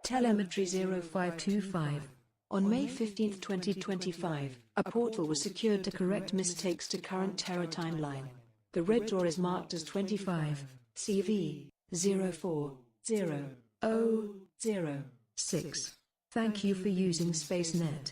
Telemetry 0525. On May 15, 2025, a portal was secured to correct mistakes to current Terra timeline. The red door is marked as 25 CV 040006. Thank you for using SpaceNet.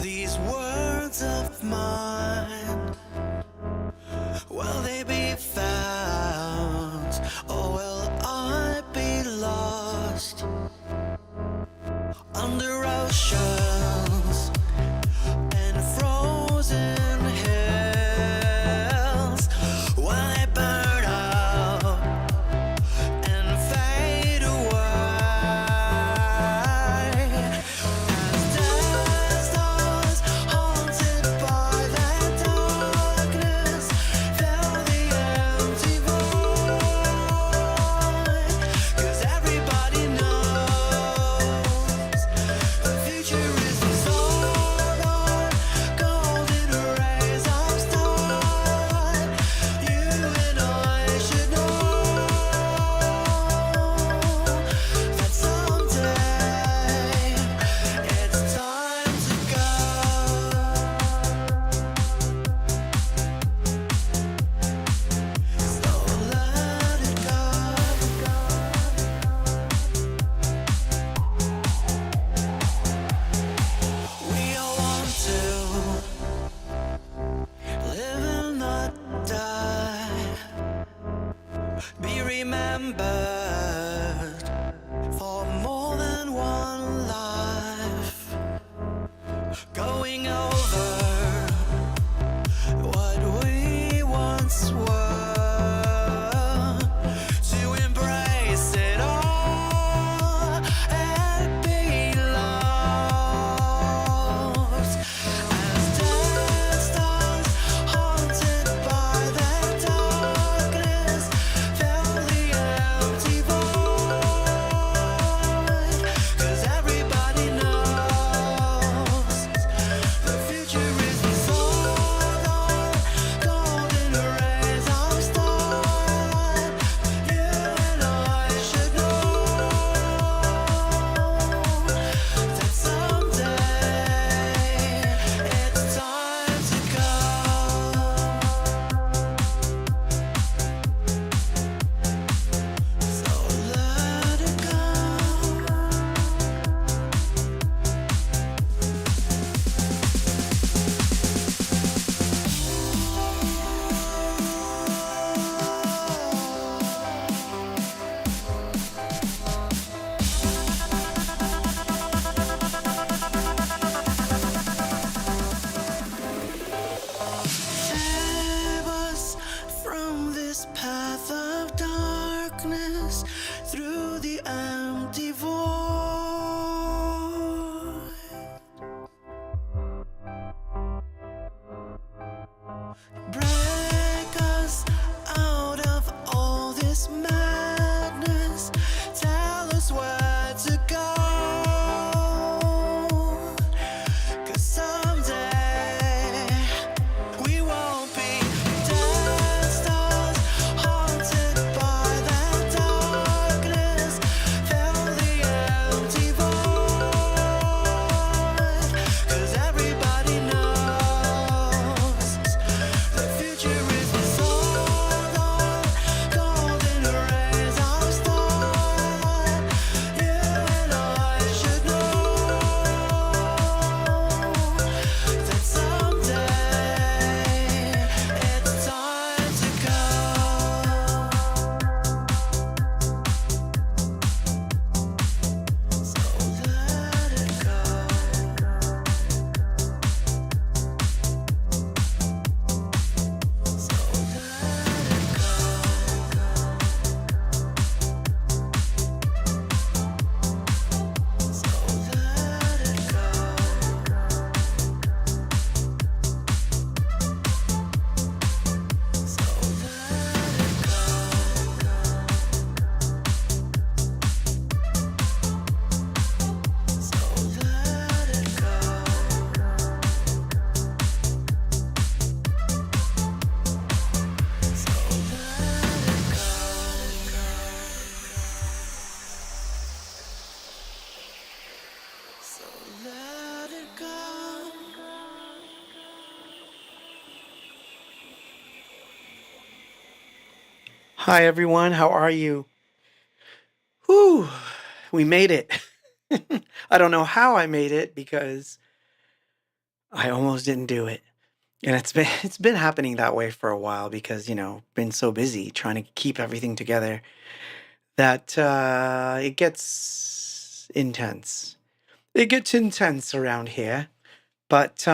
These words of mine, will they be found, or will I be lost under oceans and frozen hills? Will they burn out and fade away? Be remembered for more than one life, going over what we once were, to embrace it all and be lost as dead stars haunted by the darkness. Everybody knows the Hi everyone, how are you? Whew, we made it. I don't know how I made it because I almost didn't do it. And it's been happening that way for a while because, been so busy trying to keep everything together that it gets intense. It gets intense around here. But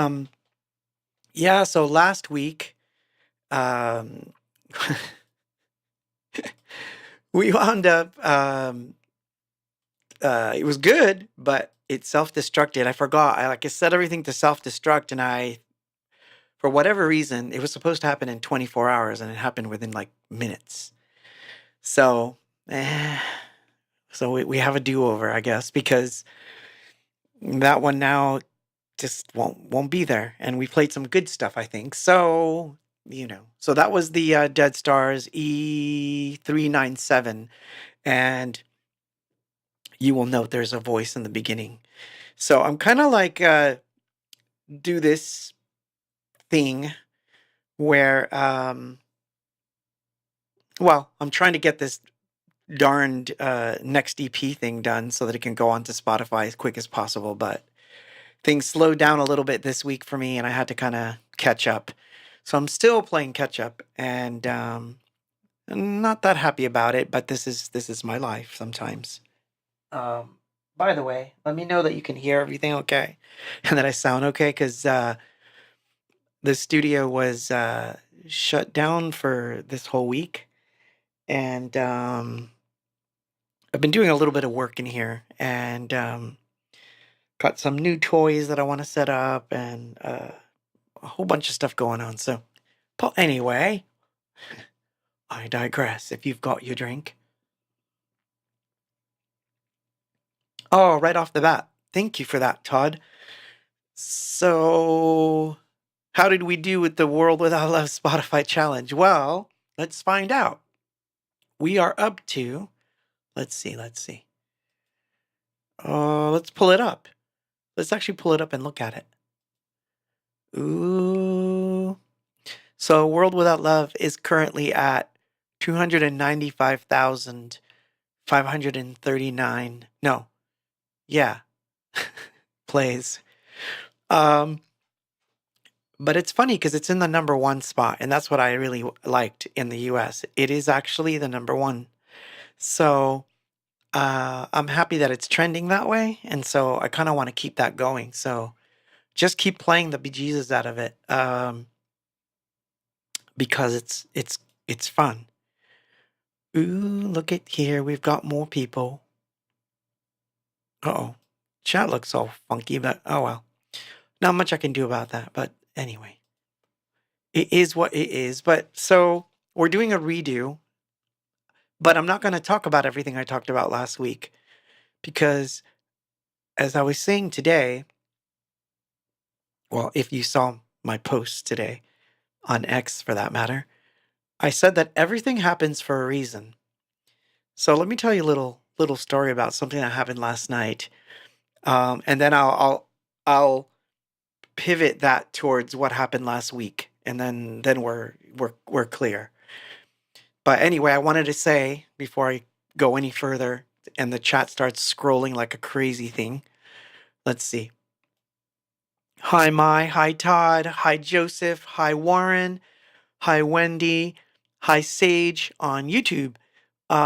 yeah, so last week um we wound up it was good, but it self-destructed. I forgot. I set everything to self-destruct, and for whatever reason, it was supposed to happen in 24 hours, and it happened within like minutes. So, eh, so we have a do-over, I guess, because that one now just won't be there. And we played some good stuff, I think. So, so that was the Dead Stars E397, and you will note there's a voice in the beginning. So I'm kind of like do this thing where well, I'm trying to get this darned next EP thing done so that it can go onto Spotify as quick as possible, but things slowed down a little bit this week for me and I had to kind of catch up. So I'm still playing catch up, and I'm not that happy about it, but this is my life sometimes. By the way, let me know that you can hear everything okay and that I sound okay, cuz the studio was shut down for this whole week, and I've been doing a little bit of work in here, and got some new toys that I want to set up, and a whole bunch of stuff going on. So, but anyway, I digress. If you've got your drink, oh, right off the bat, thank you for that, Todd. So, how did we do with the World Without Love Spotify challenge? Well, let's find out. We are up to, let's see. Let's pull it up. Let's actually pull it up and look at it. Ooh. So World Without Love is currently at 295,539. No. Yeah. Plays. Um but it's funny because it's in the number one spot, and that's what I really liked in the US. It is actually the number one. So I'm happy that it's trending that way, and so I kind of want to keep that going. So just keep playing the bejesus out of it, because it's fun. Ooh, look at here, we've got more people. Uh-oh, chat looks all funky, but oh well. Not much I can do about that, but anyway, it is what it is. But so we're doing a redo, but I'm not going to talk about everything I talked about last week because, as I was saying today, well, if you saw my post today on X for that matter, I said that everything happens for a reason. So let me tell you a little story about something that happened last night, and then I'll pivot that towards what happened last week, and then we're clear. But anyway, I wanted to say before I go any further, and the chat starts scrolling like a crazy thing. Let's see. Hi Mai, hi Todd, hi Joseph, hi Warren, hi Wendy, hi Sage on YouTube. Oh,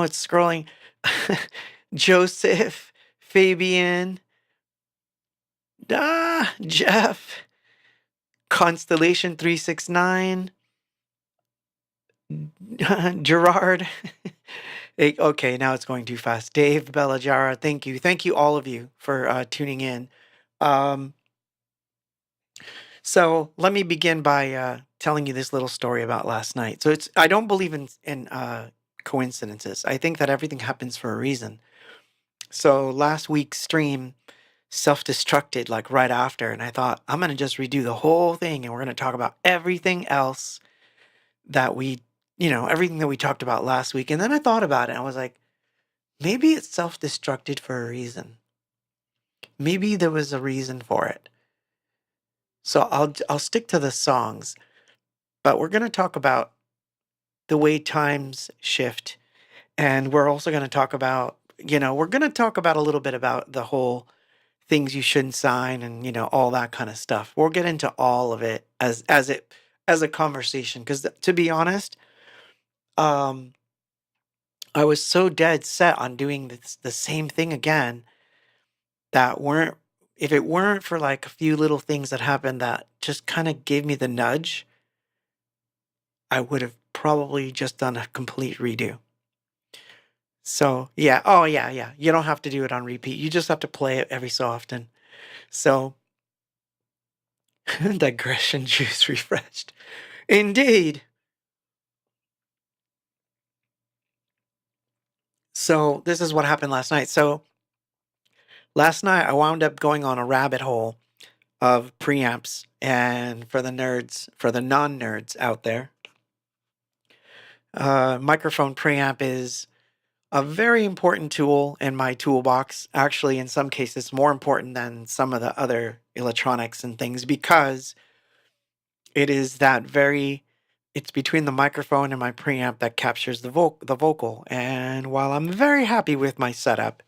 it's scrolling. Joseph, Fabian, Jeff, Constellation 369, Gerard. Okay, now it's going too fast. Dave, Bellajara, thank you. Thank you, all of you, for tuning in. Um, so let me begin by telling you this little story about last night. So I don't believe in coincidences. I think that everything happens for a reason. So last week's stream self-destructed like right after, and I thought I'm gonna just redo the whole thing, and we're gonna talk about everything else that everything that we talked about last week. And then I thought about it, and I was like, maybe it's self-destructed for a reason. Maybe there was a reason for it. So I'll stick to the songs. but we're going to talk about the way times shift. And we're also going to talk about, we're going to talk about a little bit about the whole things you shouldn't sign and, all that kind of stuff. We'll get into all of it as a conversation. Because to be honest, um, I was so dead set on doing the same thing again that weren't, if it weren't for like a few little things that happened that just kind of gave me the nudge, I would have probably just done a complete redo. So, yeah. Oh, yeah, yeah. You don't have to do it on repeat. You just have to play it every so often. So, digression juice refreshed. Indeed. So, this is what happened last night. So, last night I wound up going on a rabbit hole of preamps. And for the nerds, for the non nerds out there, microphone preamp is a very important tool in my toolbox. Actually, in some cases, more important than some of the other electronics and things because it is it's between the microphone and my preamp that captures the vocal. And while I'm very happy with my setup,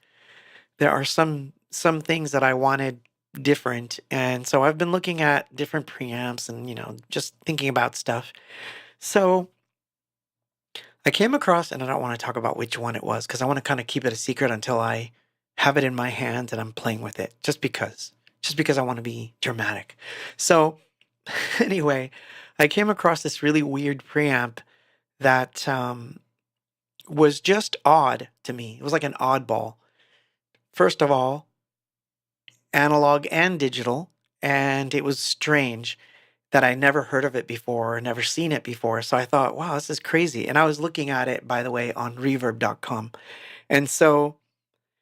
there are some things that I wanted different. And so I've been looking at different preamps and, just thinking about stuff. So I came across, and I don't want to talk about which one it was because I want to kind of keep it a secret until I have it in my hands and I'm playing with it, just because I want to be dramatic. So anyway, I came across this really weird preamp that was just odd to me. It was like an oddball. First of all, analog and digital, and it was strange that I never heard of it before, never seen it before. So I thought, wow, this is crazy. And I was looking at it, by the way, on reverb.com. And so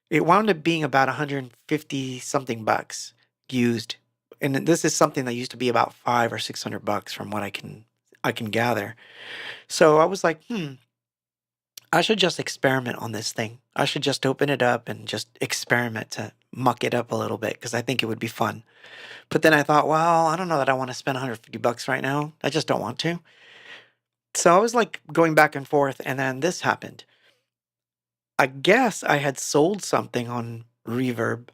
it wound up being about 150 something bucks used. And this is something that used to be about 500 or 600 bucks from what I can gather. So I was like, I should just experiment on this thing. I should just open it up and just experiment to muck it up a little bit because I think it would be fun. But then I thought, well, I don't know that I want to spend 150 bucks right now. I just don't want to. So I was like going back and forth, and then this happened. I guess I had sold something on Reverb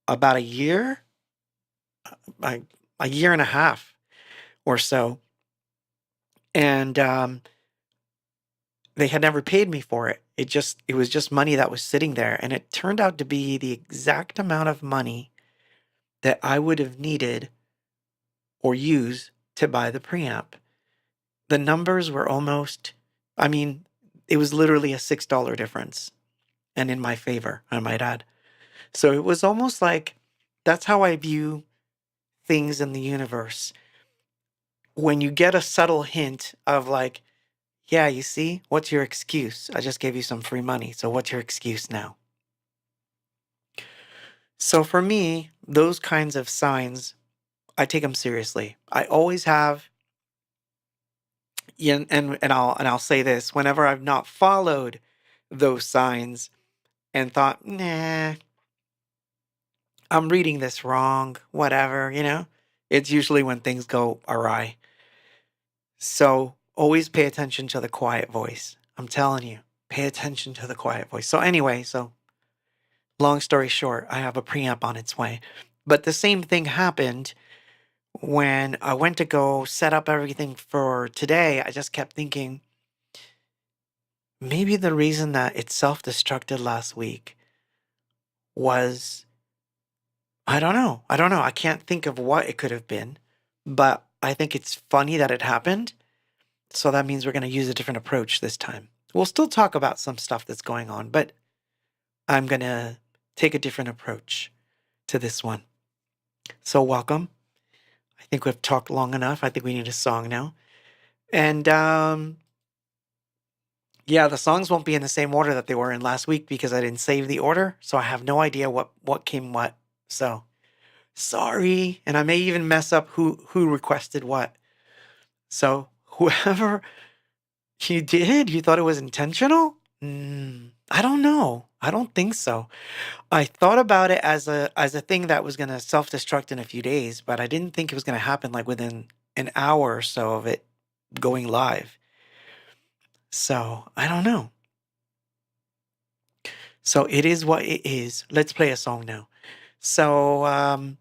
about a year and a half or so. And they had never paid me for it. It was just money that was sitting there. And it turned out to be the exact amount of money that I would have needed or used to buy the preamp. The numbers were it was literally a $6 difference. And in my favor, I might add. So it was almost like that's how I view things in the universe. When you get a subtle hint of like, yeah, you see, what's your excuse? I just gave you some free money. So what's your excuse now? So for me, those kinds of signs, I take them seriously. I always have. Yeah, and I'll say this, whenever I've not followed those signs and thought, nah, I'm reading this wrong, whatever, it's usually when things go awry. So always pay attention to the quiet voice. I'm telling you, pay attention to the quiet voice. So anyway, long story short, I have a preamp on its way. But the same thing happened when I went to go set up everything for today. I just kept thinking, maybe the reason that it self-destructed last week was, I don't know. I can't think of what it could have been, but I think it's funny that it happened. So that means we're going to use a different approach this time. We'll still talk about some stuff that's going on, but I'm going to take a different approach to this one. So welcome. I think we've talked long enough. I think we need a song now. And yeah, the songs won't be in the same order that they were in last week because I didn't save the order. So I have no idea what came what. So sorry. And I may even mess up who requested what. So whoever you did, you thought it was intentional? I don't know. I don't think so. I thought about it as a thing that was going to self-destruct in a few days, but I didn't think it was going to happen like within an hour or so of it going live. So I don't know. So it is what it is. Let's play a song now. So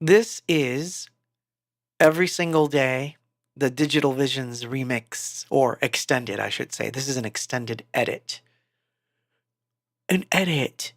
this is Every Single Day, the Digital Visions remix, or extended, I should say. This is an extended edit. An edit.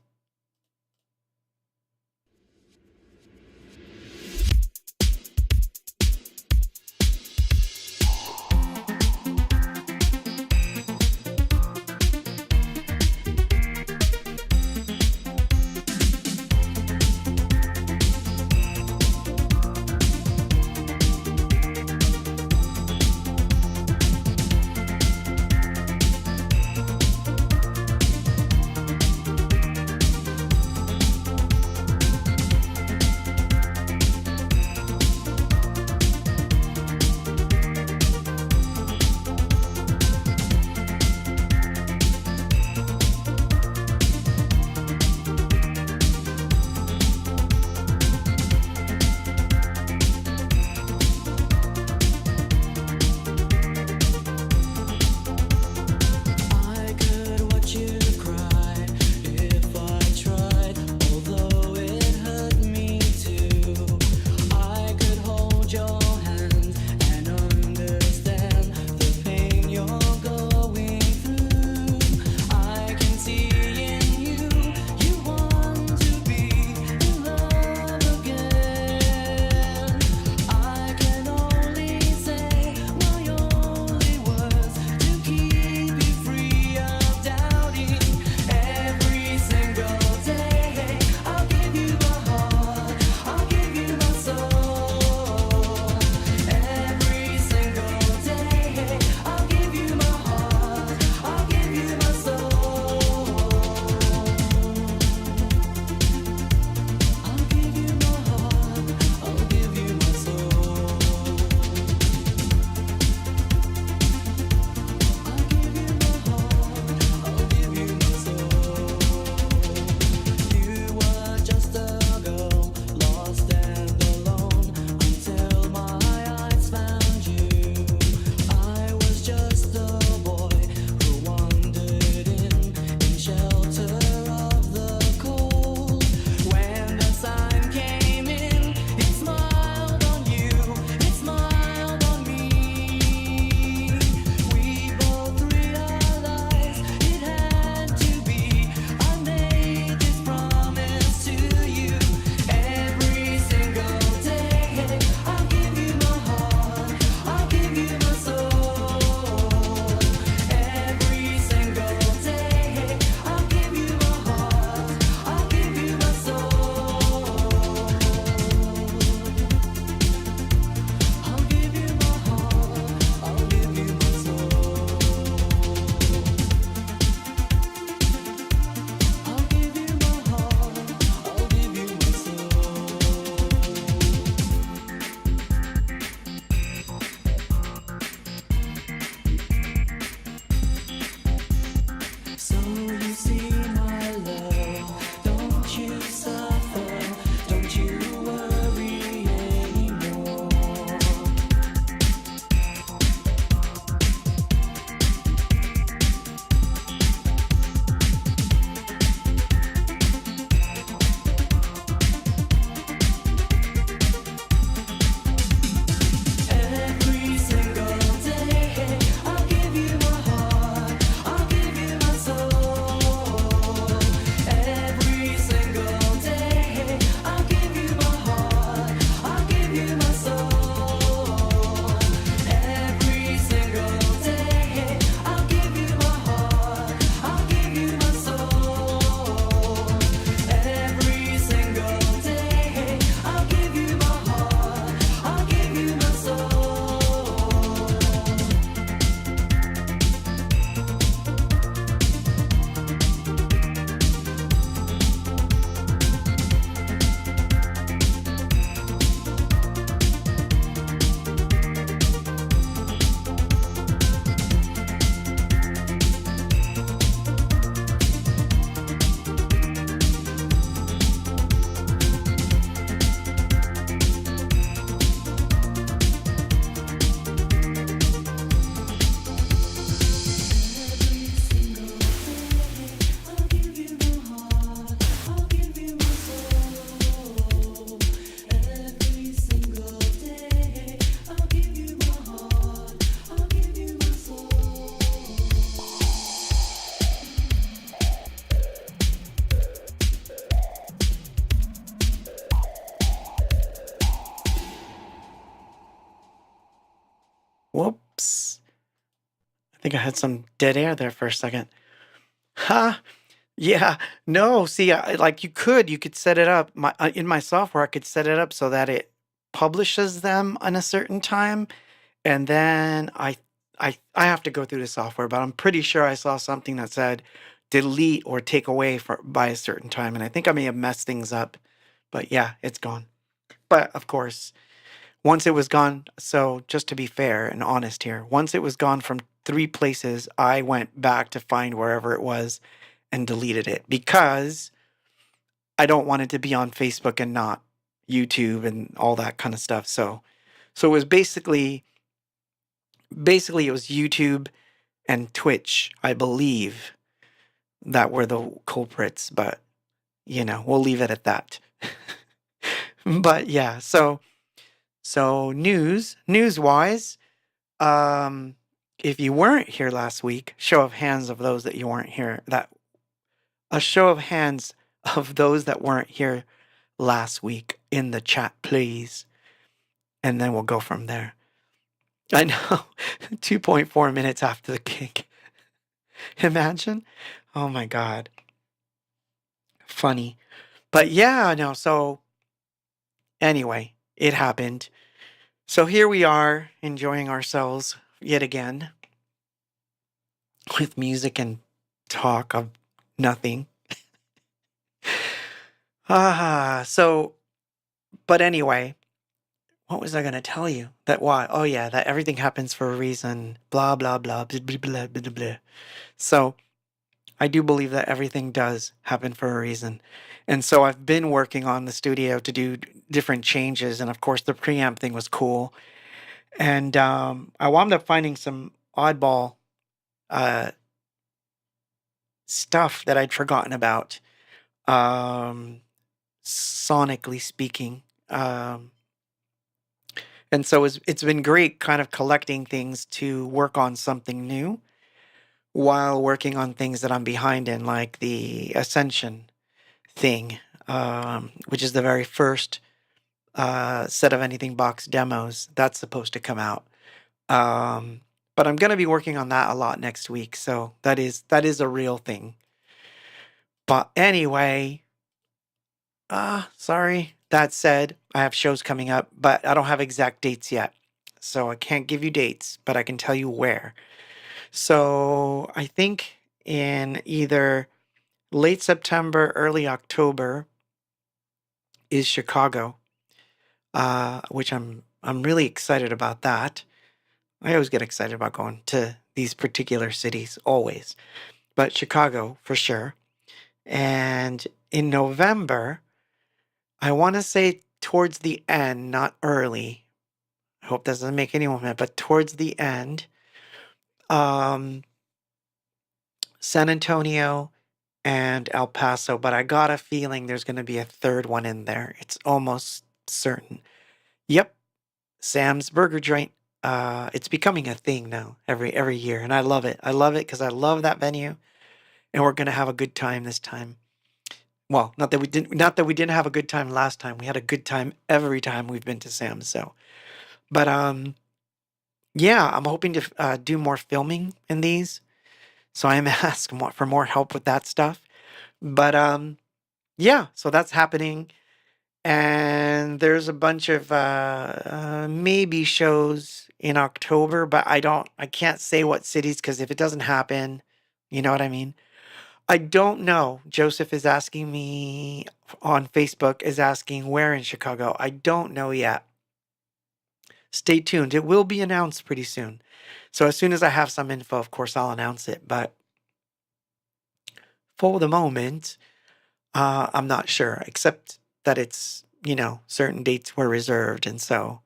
Whoops. I think I had some dead air there for a second. Ha! Yeah. No, see, like you could set it up in my software. I could set it up so that it publishes them on a certain time, and then I have to go through the software, but I'm pretty sure I saw something that said delete or take away by a certain time, and I think I may have messed things up. But yeah, it's gone. But of course, once it was gone, so just to be fair and honest here, once it was gone from 3 places, I went back to find wherever it was and deleted it because I don't want it to be on Facebook and not YouTube and all that kind of stuff. So it was basically it was YouTube and Twitch, I believe, that were the culprits, but we'll leave it at that. But yeah, so news-wise, if you weren't here last week, show of hands of those that you weren't here, a show of hands of those that weren't here last week in the chat, please. And then we'll go from there. I know, 2.4 minutes after the gig. Imagine. Oh my God. Funny. But yeah, no, so anyway, it happened. So here we are enjoying ourselves yet again with music and talk of nothing. But anyway, what was I going to tell you? That why? Oh yeah, that everything happens for a reason. Blah, blah, blah, blah, blah, blah, blah, blah. So I do believe that everything does happen for a reason. And so I've been working on the studio to do different changes. And of course, the preamp thing was cool. And I wound up finding some oddball stuff that I'd forgotten about, sonically speaking. And so it's been great kind of collecting things to work on something new while working on things that I'm behind in, like the Ascension thing, which is the very first set of Anything Box demos that's supposed to come out. But I'm going to be working on that a lot next week, so that is a real thing. But anyway, sorry. That said, I have shows coming up, but I don't have exact dates yet. So I can't give you dates, but I can tell you where. So I think in either late September, early October is Chicago, which I'm really excited about that. I always get excited about going to these particular cities, always. But Chicago, for sure. And in November, I want to say towards the end, not early. I hope that doesn't make anyone mad, but towards the end, San Antonio and El Paso. But I got a feeling there's going to be a third one in there. It's almost certain. Yep, Sam's Burger Joint. It's becoming a thing now every year, and I love it. I love it because I love that venue, and we're going to have a good time this time. Well, not that we didn't have a good time last time. We had a good time every time we've been to Sam's. So, but yeah, I'm hoping to do more filming in these. So I am asking for more help with that stuff. But yeah, so that's happening, and there's a bunch of maybe shows in October, but I can't say what cities because if it doesn't happen, you know what I mean. I don't know. Joseph is asking me on Facebook, is asking where in Chicago. I don't know yet. Stay tuned. It will be announced pretty soon. So as soon as I have some info, of course, I'll announce it. But for the moment, I'm not sure, except that it's, certain dates were reserved. And so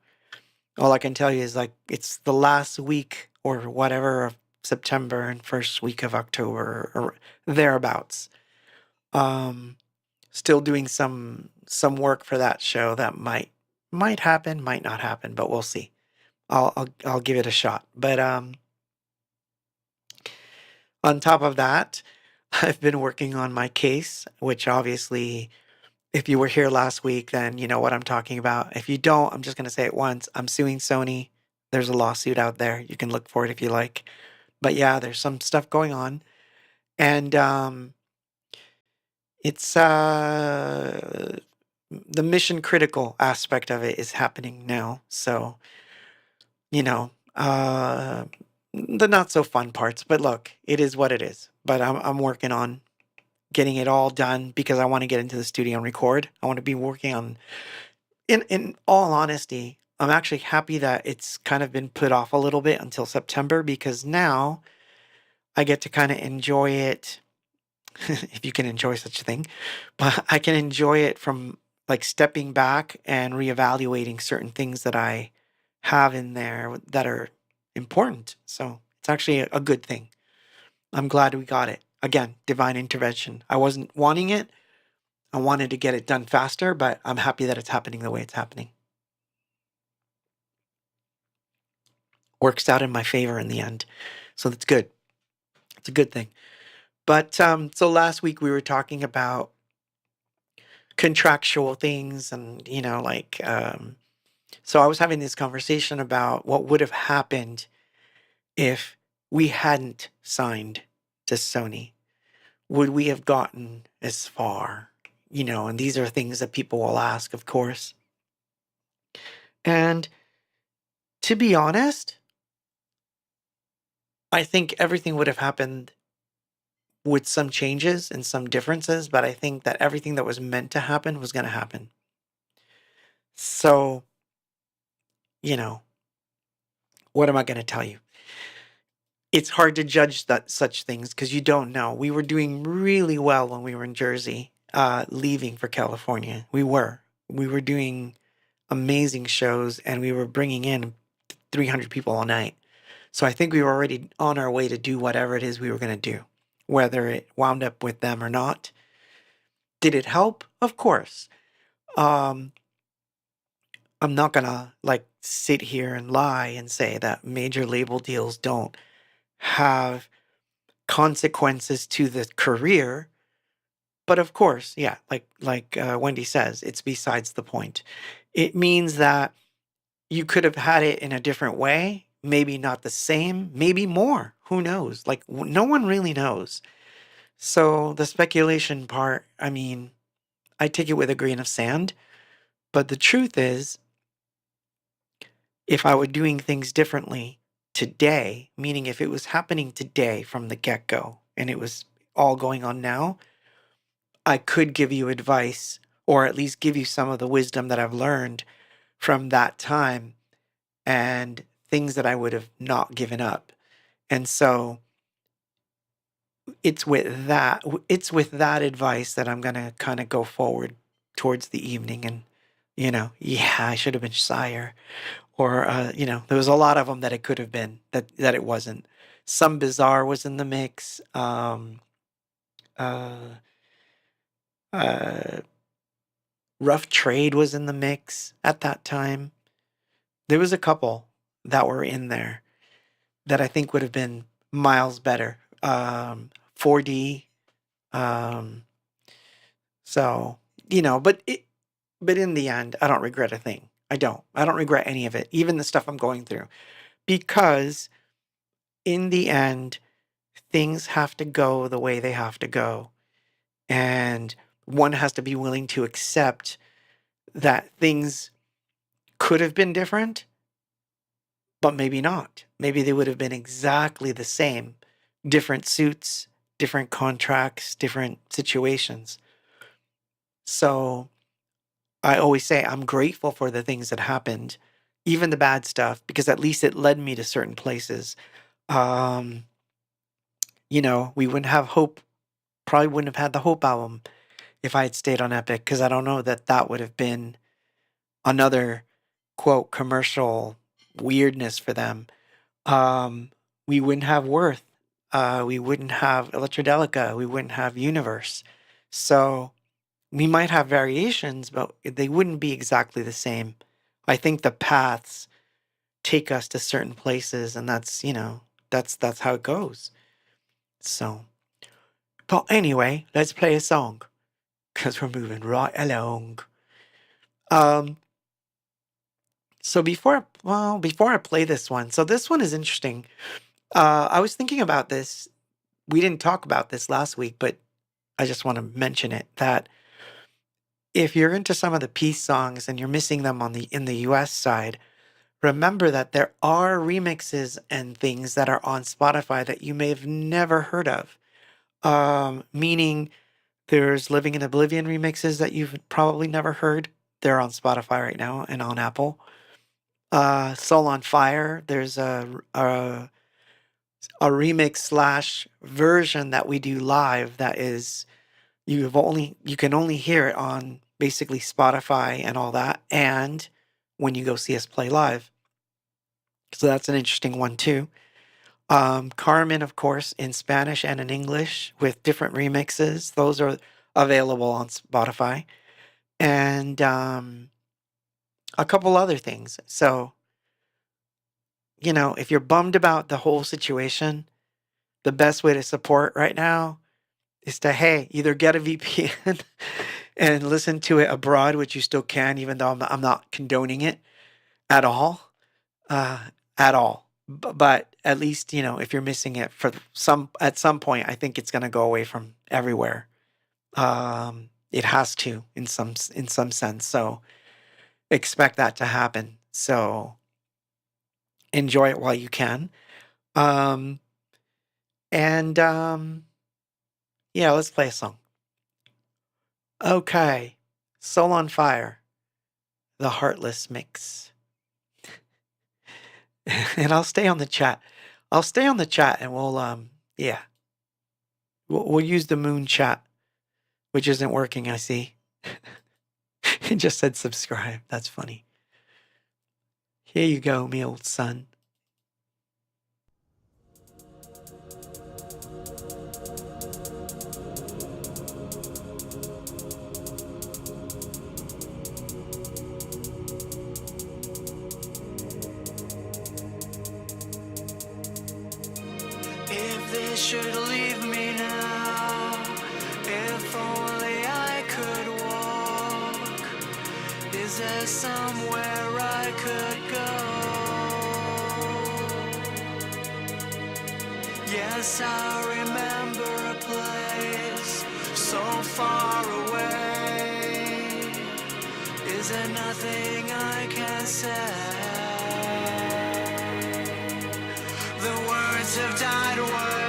all I can tell you is like it's the last week or whatever of September and first week of October or thereabouts. Still doing some work for that show that might happen, might not happen, but we'll see. I'll give it a shot. But on top of that, I've been working on my case, which obviously, if you were here last week, then you know what I'm talking about. If you don't, I'm just going to say it once. I'm suing Sony There's a lawsuit out there. You can look for it if you like. But yeah, there's some stuff going on. And it's the mission critical aspect of it is happening now. So, you know, the not so fun parts, but look, it is what it is. But I'm working on getting it all done because I want to get into the studio and record. I want to be working on in all honesty, I'm actually happy that it's kind of been put off a little bit until September because now I get to kind of enjoy it if you can enjoy such a thing, but I can enjoy it from like stepping back and reevaluating certain things that I have in there that are important. So it's actually a good thing. I'm glad we got it. Again, divine intervention. I wasn't wanting it. I wanted to get it done faster, but I'm happy that it's happening the way it's happening. Works out in my favor in the end. So that's good. It's a good thing. But so last week we were talking about contractual things and, so I was having this conversation about what would have happened if we hadn't signed to Sony. Would we have gotten as far? And these are things that people will ask, of course. And to be honest, I think everything would have happened with some changes and some differences, but I think that everything that was meant to happen was going to happen. So, what am I going to tell you? It's hard to judge such things because you don't know. We were doing really well when we were in Jersey, leaving for California. We were doing amazing shows, and we were bringing in 300 people a night. So I think we were already on our way to do whatever it is we were going to do, whether it wound up with them or not. Did it help? Of course. I'm not gonna sit here and lie and say that major label deals don't have consequences to the career, but of course, yeah, like Wendy says, it's besides the point. It means that you could have had it in a different way, maybe not the same, maybe more. Who knows? No one really knows. So the speculation part, I mean, I take it with a grain of sand, but the truth is, if I were doing things differently today, meaning if it was happening today from the get-go and it was all going on now, I could give you advice or at least give you some of the wisdom that I've learned from that time and things that I would have not given up. And so it's with that advice that I'm going to kind of go forward towards the evening and yeah, I should have been shyer. Or, there was a lot of them that it could have been that it wasn't. Some bizarre was in the mix. Uh, Rough Trade was in the mix at that time. There was a couple that were in there that I think would have been miles better. 4D. So, but in the end, I don't regret a thing. I don't regret any of it, even the stuff I'm going through, because in the end, things have to go the way they have to go. And one has to be willing to accept that things could have been different, but maybe not. Maybe they would have been exactly the same. Different suits, different contracts, different situations. So I always say I'm grateful for the things that happened, even the bad stuff, because at least it led me to certain places. We wouldn't have Hope, probably wouldn't have had the Hope album if I had stayed on Epic, because I don't know that would have been another, quote, commercial weirdness for them. We wouldn't have Worth. We wouldn't have Electrodelica. We wouldn't have Universe. So we might have variations, but they wouldn't be exactly the same. I think the paths take us to certain places, and that's how it goes. So, but anyway, let's play a song because we're moving right along. So before I play this one, so this one is interesting. I was thinking about this. We didn't talk about this last week, but I just want to mention it that if you're into some of the peace songs and you're missing them in the US side, remember that there are remixes and things that are on Spotify that you may have never heard of. Meaning there's Living in Oblivion remixes that you've probably never heard. They're on Spotify right now and on Apple. Soul on Fire, there's a remix slash version that we do live that is you can only hear it on basically Spotify and all that, and when you go see us play live. So that's an interesting one too. Carmen, of course, in Spanish and in English with different remixes. Those are available on Spotify. And a couple other things. So, if you're bummed about the whole situation, the best way to support right now is to, hey, either get a VPN and listen to it abroad, which you still can, even though I'm not condoning it at all. At all. But at least, if you're missing it at some point, I think it's going to go away from everywhere. It has to in some sense. So expect that to happen. So enjoy it while you can. Yeah, let's play a song. Okay. Soul on Fire, the Heartless mix. And I'll stay on the chat. And we'll use the moon chat, which isn't working, I see. It just said subscribe. That's funny. Here you go, me old son. If they should leave me now, if only I could walk, is there somewhere I could go? Yes, I remember a place so far away. Is there nothing I can say? The words have died away.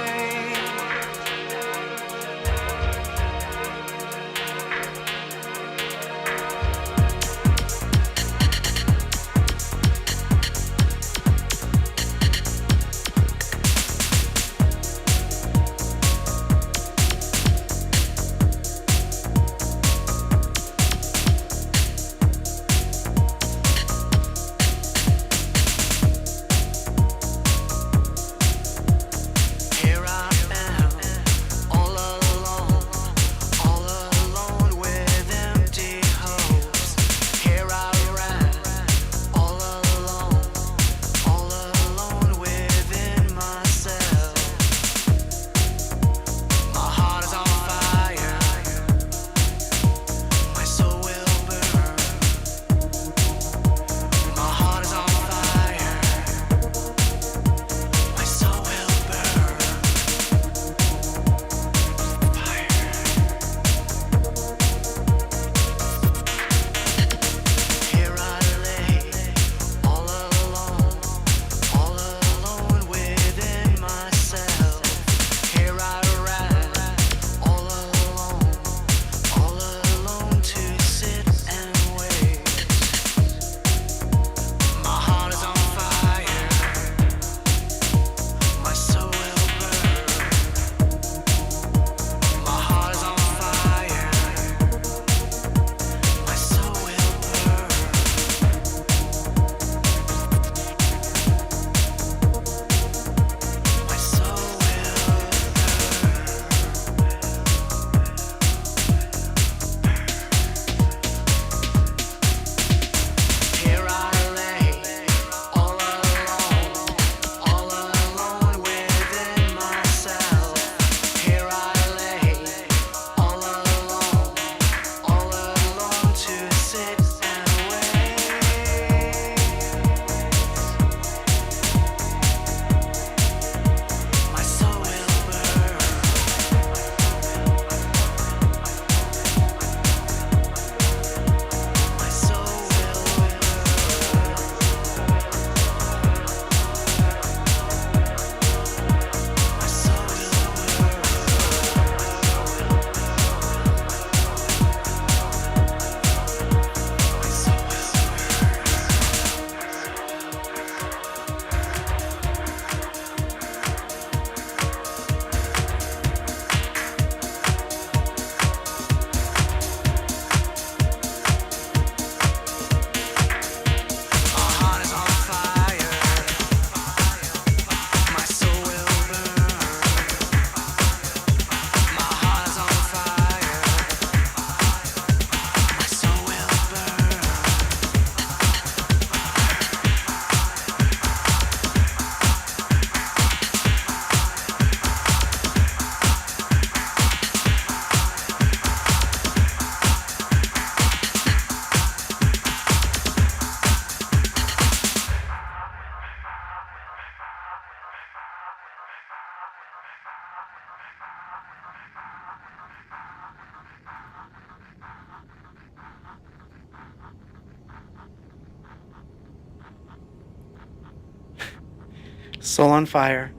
Soul on Fire,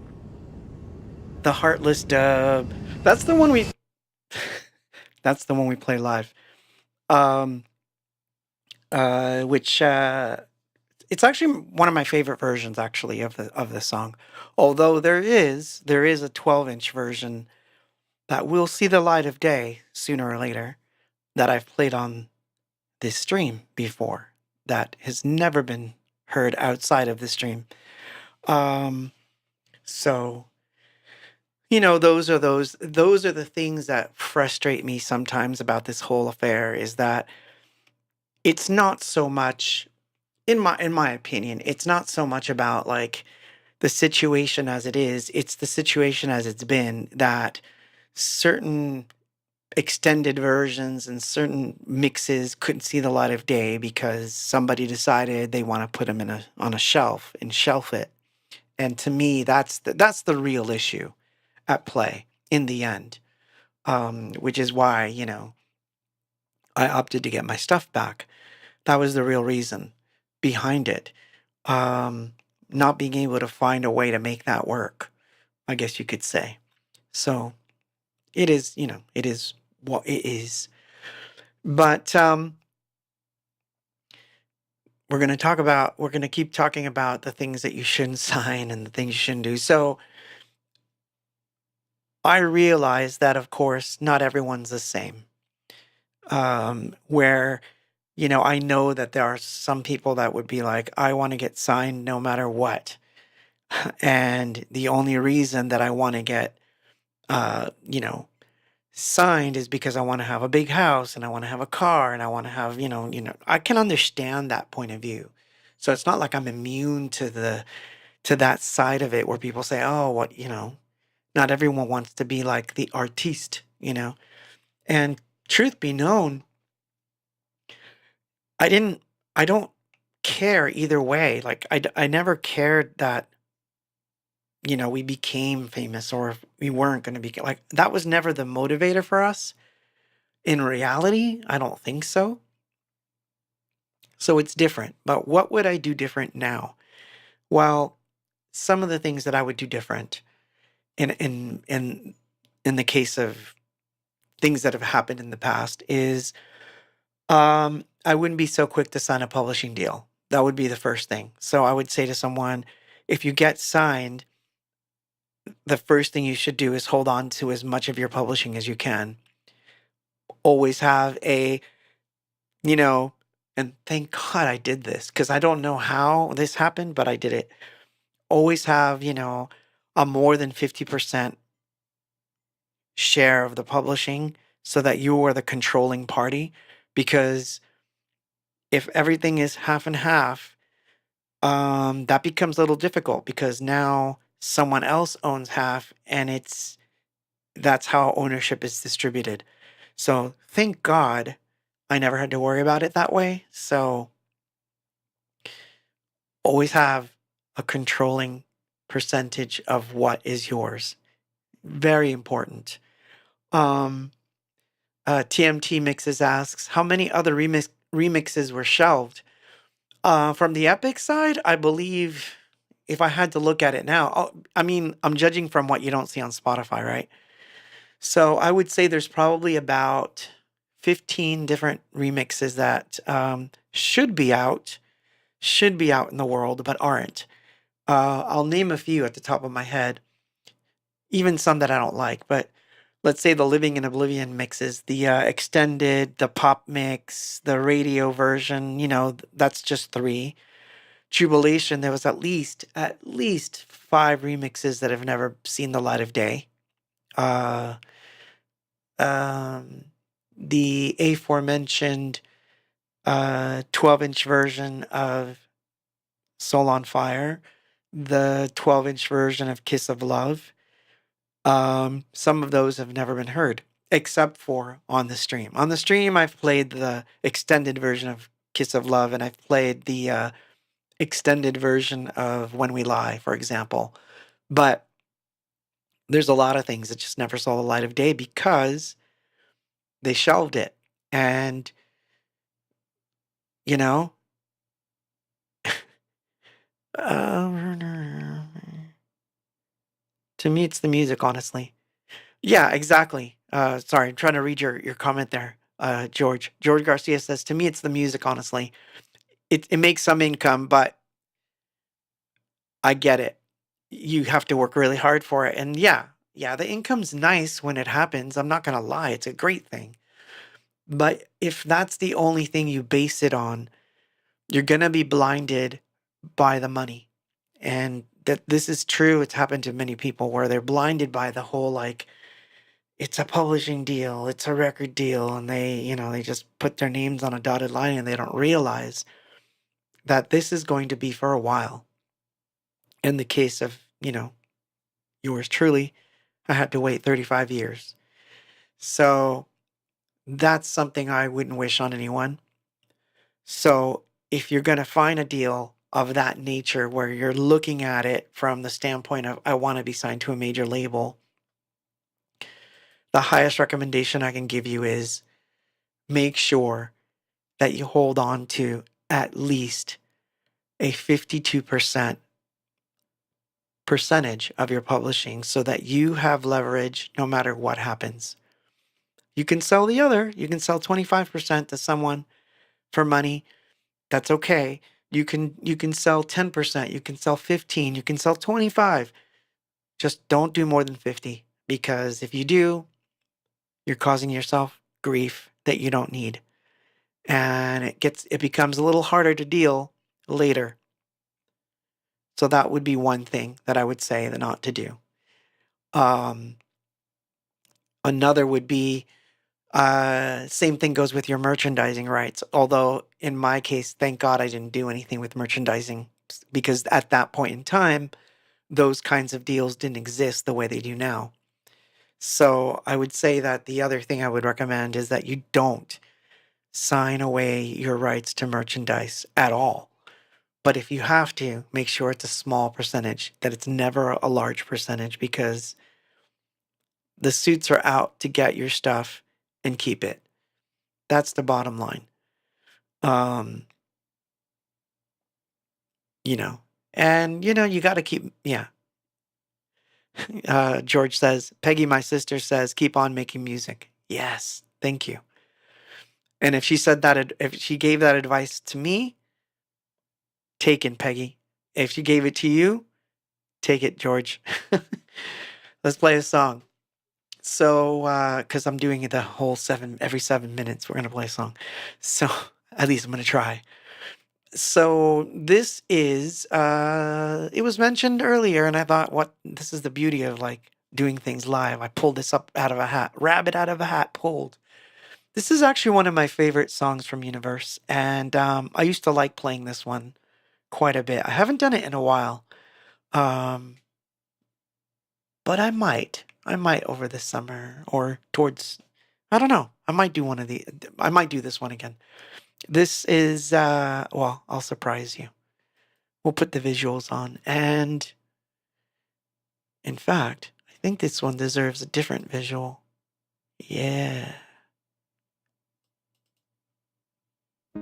the Heartless dub. That's the one we. That's the one we play live. Um, which it's actually one of my favorite versions, actually, of the song. Although there is a 12-inch version that will see the light of day sooner or later that I've played on this stream before that has never been heard outside of the stream. Um, so those are the things that frustrate me sometimes about this whole affair is that it's not so much in my opinion, it's not so much about like the situation as it is, it's the situation as it's been that certain extended versions and certain mixes couldn't see the light of day because somebody decided they want to put them on a shelf and shelf it. And to me, that's the real issue at play in the end. Which is why, I opted to get my stuff back. That was the real reason behind it. Um, Not being able to find a way to make that work, I guess you could say. So it is what it is. But we're going to keep talking about the things that you shouldn't sign and the things you shouldn't do. So I realize that, of course, not everyone's the same. Where, I know that there are some people that would be like, I want to get signed no matter what. And the only reason that I want to get, signed is because I want to have a big house and I want to have a car and I want to have, I can understand that point of view. So it's not like I'm immune to that side of it where people say, oh, not everyone wants to be like the artiste. And truth be known, I didn't, I don't care either way. Like I never cared that, we became famous or if we weren't going to be like, that was never the motivator for us. In reality, I don't think so. So it's different. But what would I do different now? Well, some of the things that I would do different in the case of things that have happened in the past is I wouldn't be so quick to sign a publishing deal. That would be the first thing. So I would say to someone, if you get signed, the first thing you should do is hold on to as much of your publishing as you can. Always have you know, and thank God I did this because I don't know how this happened, but I did it. Always have, a more than 50% share of the publishing so that you are the controlling party. Because if everything is half and half, that becomes a little difficult because now someone else owns half and that's how ownership is distributed. So thank God I never had to worry about it that way. So always have a controlling percentage of what is yours. Very important. Um, TMT Mixes asks, how many other remixes were shelved? From the Epic side, I believe, if I had to look at it now, I mean, I'm judging from what you don't see on Spotify, right? So I would say there's probably about 15 different remixes that should be out in the world, but aren't. I'll name a few at the top of my head, even some that I don't like, but let's say the Living in Oblivion mixes, the extended, the pop mix, the radio version, that's just 3. Jubilation, there was at least 5 remixes that have never seen the light of day. Uh, um, the aforementioned 12-inch version of Soul on Fire, the 12-inch version of Kiss of Love. Some of those have never been heard, except for on the stream. On the stream, I've played the extended version of Kiss of Love, and I've played the extended version of When We Lie, for example. But there's a lot of things that just never saw the light of day because they shelved it. And, you know, To me, it's the music, honestly. Yeah, exactly. Sorry, I'm trying to read your comment there, George. George Garcia says, to me, it's the music, honestly. It makes some income, but I get it. You have to work really hard for it. And yeah, the income's nice when it happens. I'm not gonna lie, it's a great thing. But if that's the only thing you base it on, you're gonna be blinded by the money. And that this is true. It's happened to many people where they're blinded by the whole like it's a publishing deal, it's a record deal, and they just put their names on a dotted line and they don't realize that this is going to be for a while. In the case of, yours truly, I had to wait 35 years. So that's something I wouldn't wish on anyone. So if you're going to find a deal of that nature where you're looking at it from the standpoint of, I want to be signed to a major label, the highest recommendation I can give you is make sure that you hold on to at least a 52% percentage of your publishing so that you have leverage no matter what happens. You can sell the other, you can sell 25% to someone for money. That's okay. You can sell 10%, you can sell 15, you can sell 25. Just don't do more than 50 because if you do, you're causing yourself grief that you don't need. And it becomes a little harder to deal later. So that would be one thing that I would say that not to do. Another would be same thing goes with your merchandising rights. Although in my case, thank God I didn't do anything with merchandising because at that point in time, those kinds of deals didn't exist the way they do now. So I would say that the other thing I would recommend is that you don't sign away your rights to merchandise at all. But if you have to, make sure it's a small percentage, that it's never a large percentage because the suits are out to get your stuff and keep it. That's the bottom line. You got to keep, yeah. George says, Peggy, my sister says, keep on making music. Yes, thank you. And if she gave that advice to me, taken, Peggy. If she gave it to you, take it, George. Let's play a song. So, because I'm doing it the whole every 7 minutes, we're going to play a song. So, at least I'm going to try. So, this is, it was mentioned earlier, and I thought, this is the beauty of like doing things live. I pulled this up out of a hat, rabbit out of a hat pulled. This is actually one of my favorite songs from Universe, and I used to like playing this one quite a bit. I haven't done it in a while, but I might over this summer or towards, I don't know. I might do this one again. This is, I'll surprise you. We'll put the visuals on, and in fact, I think this one deserves a different visual. Yeah. I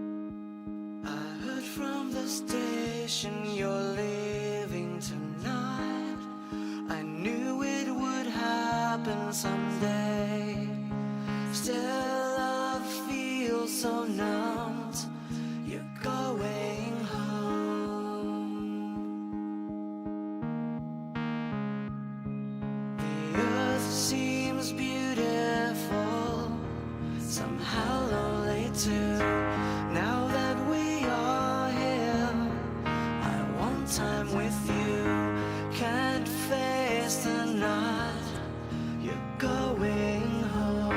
heard from the station you're leaving tonight. I knew it would happen someday. Still I feel so numbed. You're going home. The earth seems beautiful, somehow lonely too. Now that we are here, I want time with you. Can't face the night. You're going home.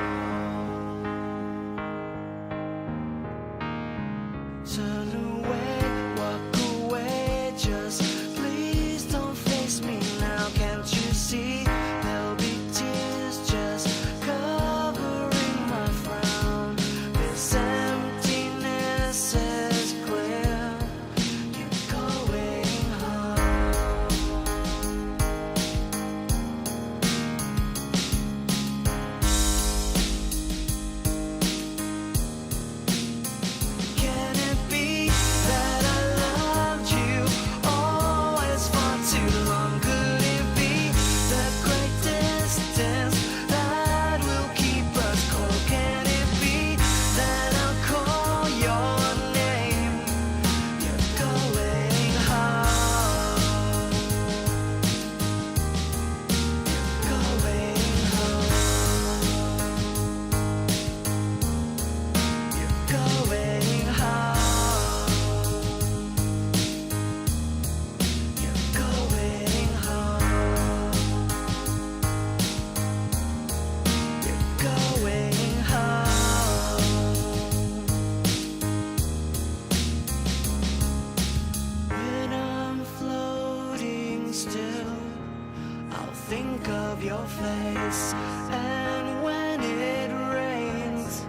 think of your face. And when it rains,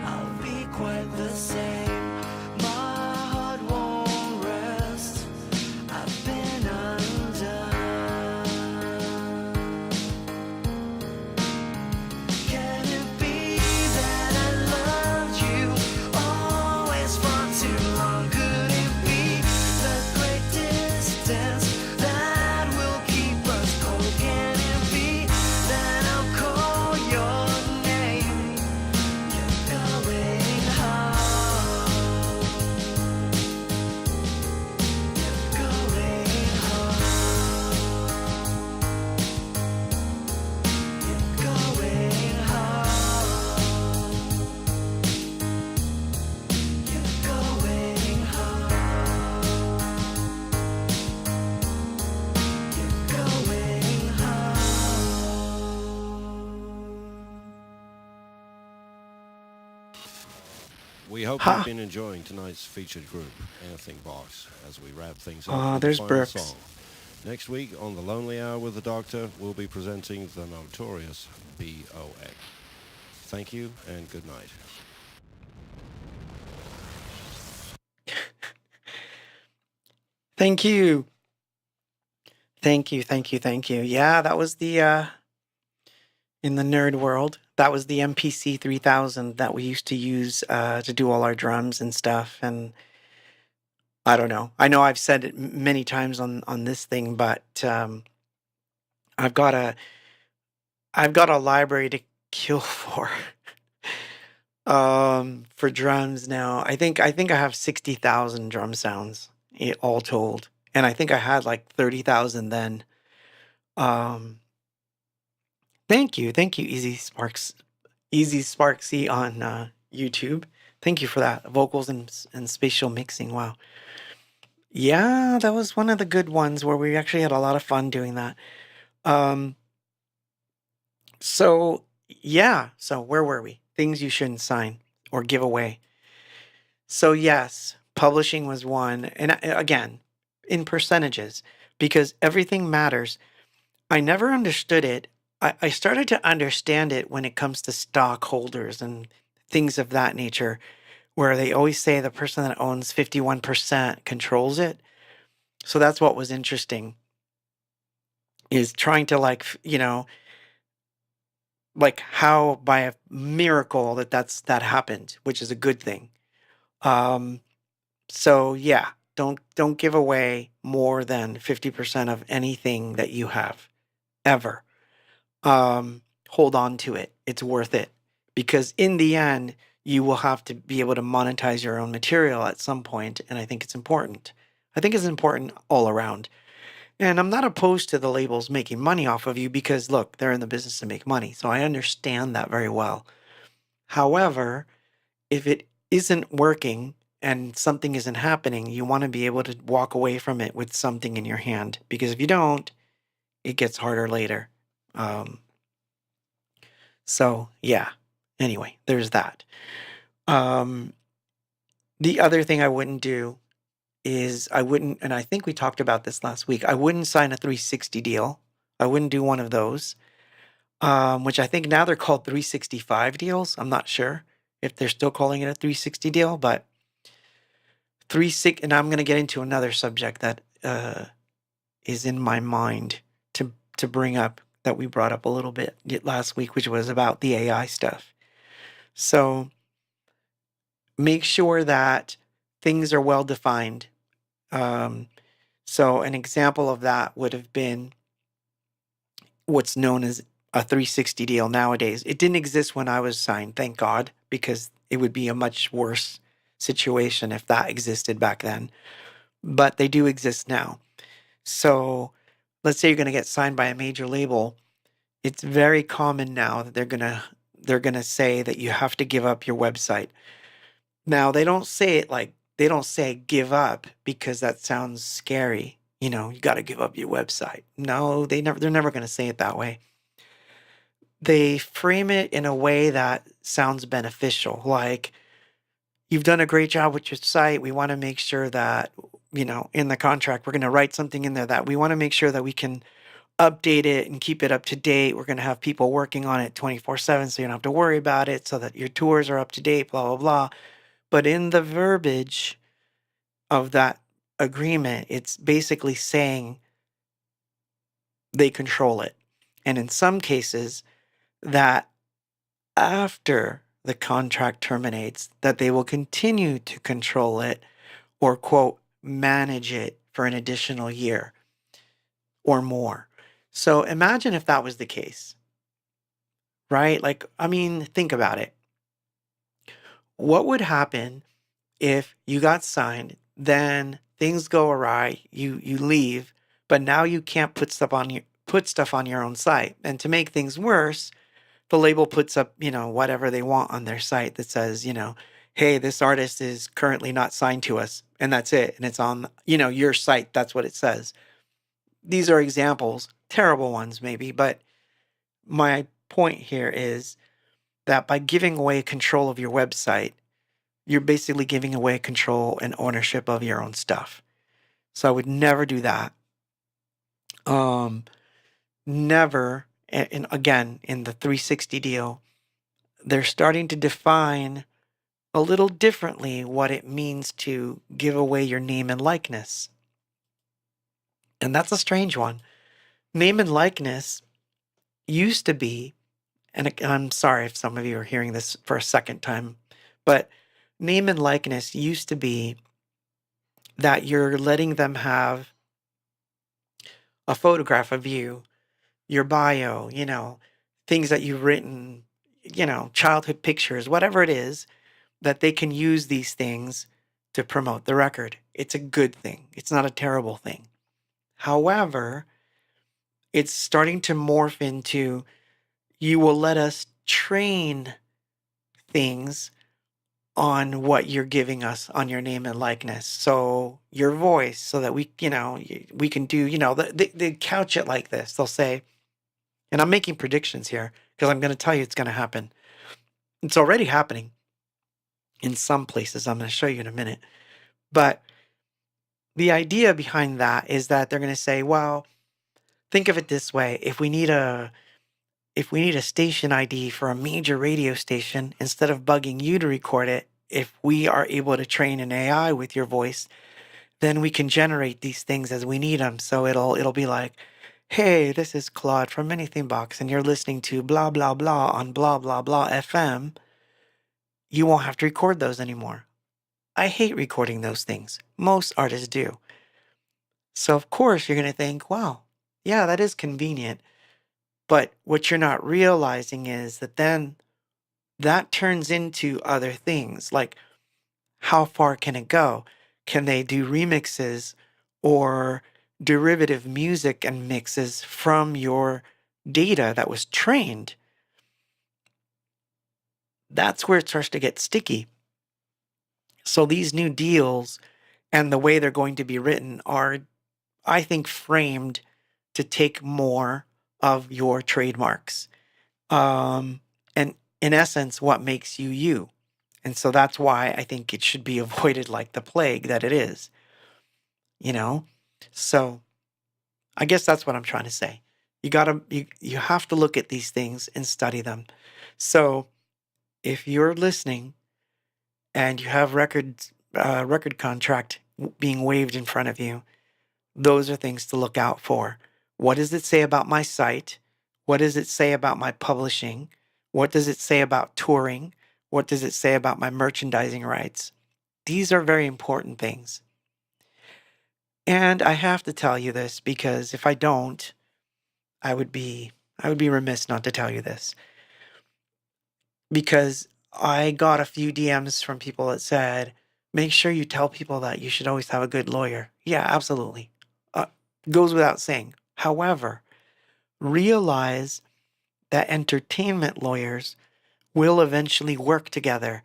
I'll be quite the same. My heart won't rest. I've been undone. Can it be that I loved you always for too long? Could it be the great distance that will keep us cold? Can it be that I'll call your name? You're going home. You're going home. You're going home. You're going home. You're going home. We hope Ha. you've been enjoying tonight's featured group, Anything Box, as we wrap things up with the There's final Brooks. song. Next week on The Lonely Hour with the Doctor, we'll be presenting the notorious B.O.X. Thank you and good night. Thank you. Thank you, thank you, thank you. Yeah, that was the in the nerd world, that was the MPC 3000 that we used to use to do all our drums and stuff. And I don't know. I know I've said it many times on this thing, but I've got a library to kill for drums now. I think I have 60,000 drum sounds all told, and I think I had like 30,000 then. Thank you, Easy Sparksy on YouTube. Thank you for that vocals and spatial mixing. Wow. Yeah, that was one of the good ones where we actually had a lot of fun doing that. So yeah, so where were we? Things you shouldn't sign or give away. So yes, publishing was one, and again, in percentages, because everything matters. I never understood it. I started to understand it when it comes to stockholders and things of that nature, where they always say the person that owns 51% controls it. So that's what was interesting, is trying to like how by a miracle that happened, which is a good thing. So yeah, don't give away more than 50% of anything that you have ever. Hold on to it. It's worth it, because in the end, you will have to be able to monetize your own material at some point, and I think it's important. I think it's important all around. And I'm not opposed to the labels making money off of you, because look, they're in the business to make money. So I understand that very well. However, if it isn't working and something isn't happening, you want to be able to walk away from it with something in your hand, because if you don't, it gets harder later. So yeah, anyway, there's that. The other thing I wouldn't do is and I think we talked about this last week, I wouldn't sign a 360 deal. I wouldn't do one of those, which I think now they're called 365 deals. I'm not sure if they're still calling it a 360 deal, but and I'm going to get into another subject that is in my mind to bring up, that we brought up a little bit last week, which was about the AI stuff. So make sure that things are well defined. So an example of that would have been what's known as a 360 deal nowadays. It didn't exist when I was signed, thank God, because it would be a much worse situation if that existed back then. But they do exist now. So let's say you're going to get signed by a major label. It's very common now that they're going to say that you have to give up your website. Now, they don't say give up, because that sounds scary. You got to give up your website. No, they're never going to say it that way. They frame it in a way that sounds beneficial. Like, you've done a great job with your site. We want to make sure that, in the contract, we're going to write something in there that we want to make sure that we can update it and keep it up to date. We're going to have people working on it 24/7 so you don't have to worry about it, so that your tours are up to date, blah, blah, blah. But in the verbiage of that agreement, it's basically saying they control it. And in some cases, that after the contract terminates, that they will continue to control it or, quote, manage it for an additional year or more. So imagine if that was the case, right? Like, I mean, think about it. What would happen if you got signed, then things go awry, you leave, but now you can't put stuff on your own site. And to make things worse, the label puts up, whatever they want on their site that says, hey, this artist is currently not signed to us, and that's it. And it's on, your site. That's what it says. These are examples, terrible ones maybe, but my point here is that by giving away control of your website, you're basically giving away control and ownership of your own stuff. So I would never do that. Never, and again, in the 360 deal, they're starting to define a little differently what it means to give away your name and likeness. And that's a strange one. Name and likeness used to be, and I'm sorry if some of you are hearing this for a second time, but name and likeness used to be that you're letting them have a photograph of you, your bio, things that you've written, childhood pictures, whatever it is, that they can use these things to promote the record. It's a good thing. It's not a terrible thing. However, it's starting to morph into, you will let us train things on what you're giving us on your name and likeness. So your voice, so that we can do, they couch it like this. They'll say, and I'm making predictions here because I'm going to tell you it's going to happen. It's already happening in some places. I'm going to show you in a minute. But the idea behind that is that they're going to say, well, think of it this way. If we need a station ID for a major radio station, instead of bugging you to record it, if we are able to train an AI with your voice, then we can generate these things as we need them. So it'll be like, hey, this is Claude from Anything Box, and you're listening to blah, blah, blah on blah, blah, blah FM. You won't have to record those anymore. I hate recording those things. Most artists do. So of course you're going to think, wow, yeah, that is convenient. But what you're not realizing is that then that turns into other things. Like, how far can it go? Can they do remixes or derivative music and mixes from your data that was trained? That's where it starts to get sticky. So these new deals and the way they're going to be written are, I think, framed to take more of your trademarks. And in essence, what makes you you. And so that's why I think it should be avoided like the plague that it is. So I guess that's what I'm trying to say. You have to look at these things and study them. So if you're listening and you have record contract being waived in front of you, those are things to look out for. What does it say about my site? What does it say about my publishing? What does it say about touring? What does it say about my merchandising rights? These are very important things. And I have to tell you this because if I don't, I would be remiss not to tell you this. Because I got a few DMs from people that said, make sure you tell people that you should always have a good lawyer. Yeah, absolutely. Goes without saying. However, realize that entertainment lawyers will eventually work together.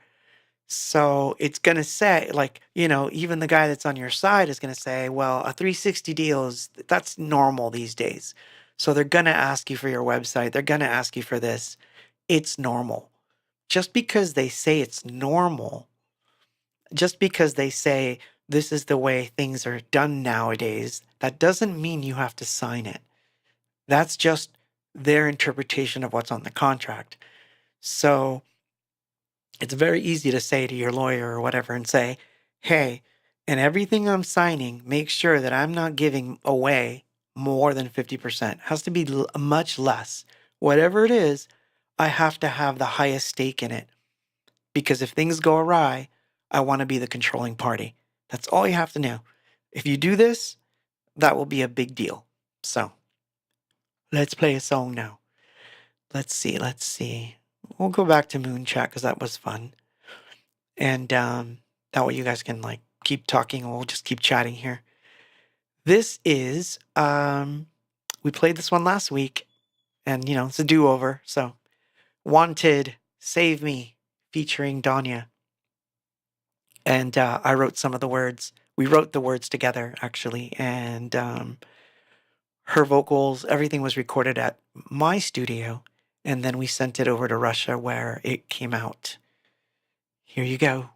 So it's going to say, even the guy that's on your side is going to say, well, a 360 deal that's normal these days. So they're going to ask you for your website. They're going to ask you for this. It's normal. Just because they say it's normal, just because they say this is the way things are done nowadays, that doesn't mean you have to sign it. That's just their interpretation of what's on the contract. So it's very easy to say to your lawyer or whatever and say, hey, in everything I'm signing, make sure that I'm not giving away more than 50%. It has to be much less. Whatever it is, I have to have the highest stake in it. Because if things go awry, I want to be the controlling party. That's all you have to know. If you do this, that will be a big deal. So, let's play a song now. Let's see. We'll go back to Moon Chat because that was fun. And that way you guys can like keep talking and we'll just keep chatting here. This is, we played this one last week and, you know, it's a do-over. So, Wanted, Save Me, featuring Danya. And I wrote some of the words. We wrote the words together, actually. And her vocals, everything was recorded at my studio. And then we sent it over to Russia where it came out. Here you go.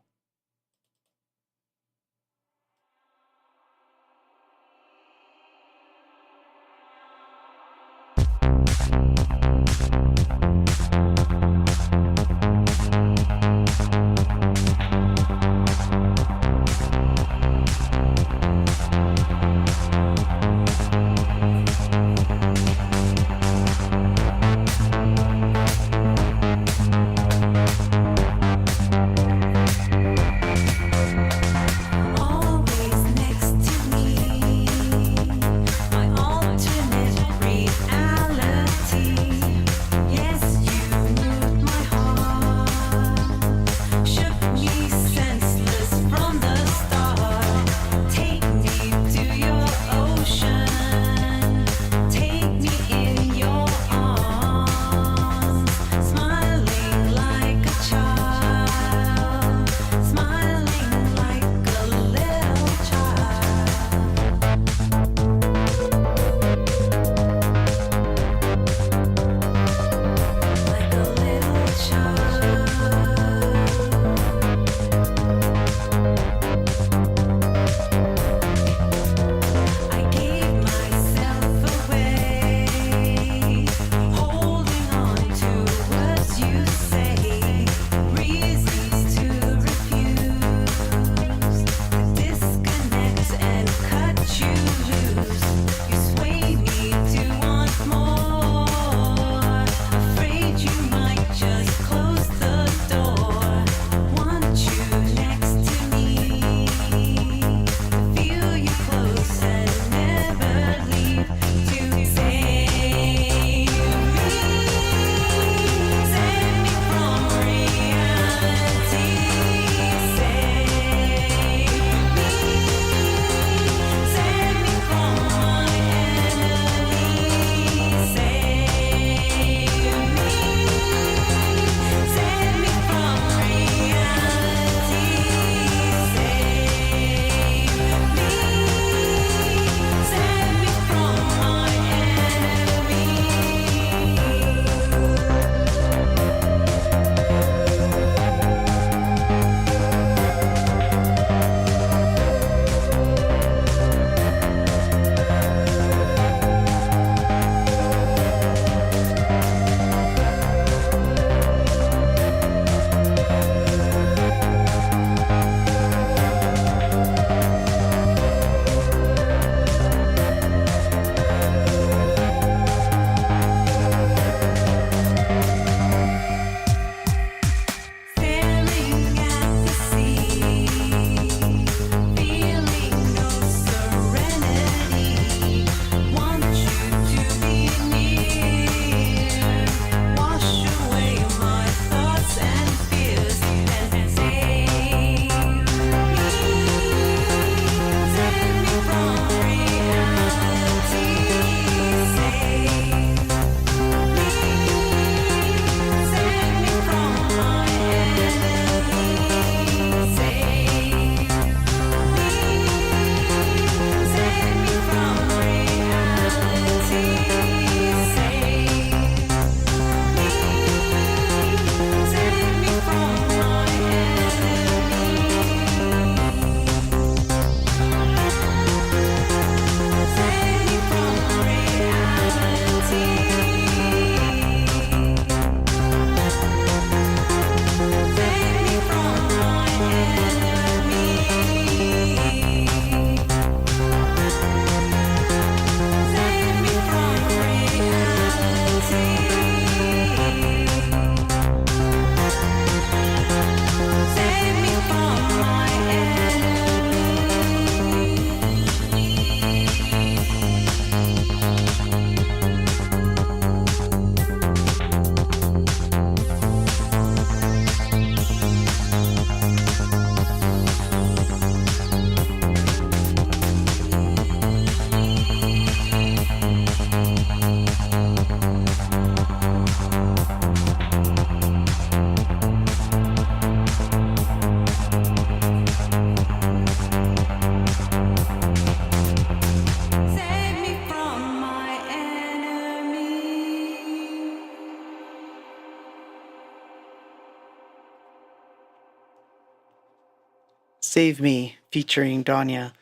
Save Me featuring Danya.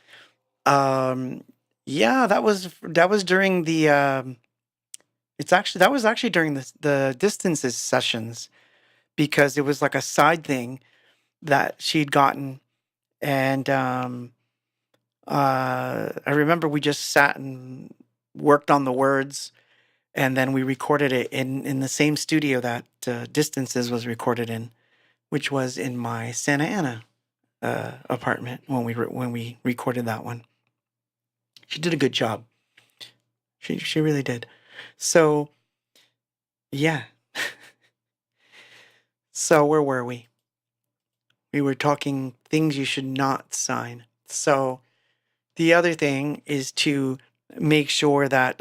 Yeah, that was during the that was actually during the distances sessions because it was like a side thing that she'd gotten, and I remember we just sat and worked on the words, and then we recorded it in the same studio that distances was recorded in, which was in my Santa Ana apartment when we recorded that one. She did a good job. She really did. So yeah. So where were we? We were talking things you should not sign. So the other thing is to make sure that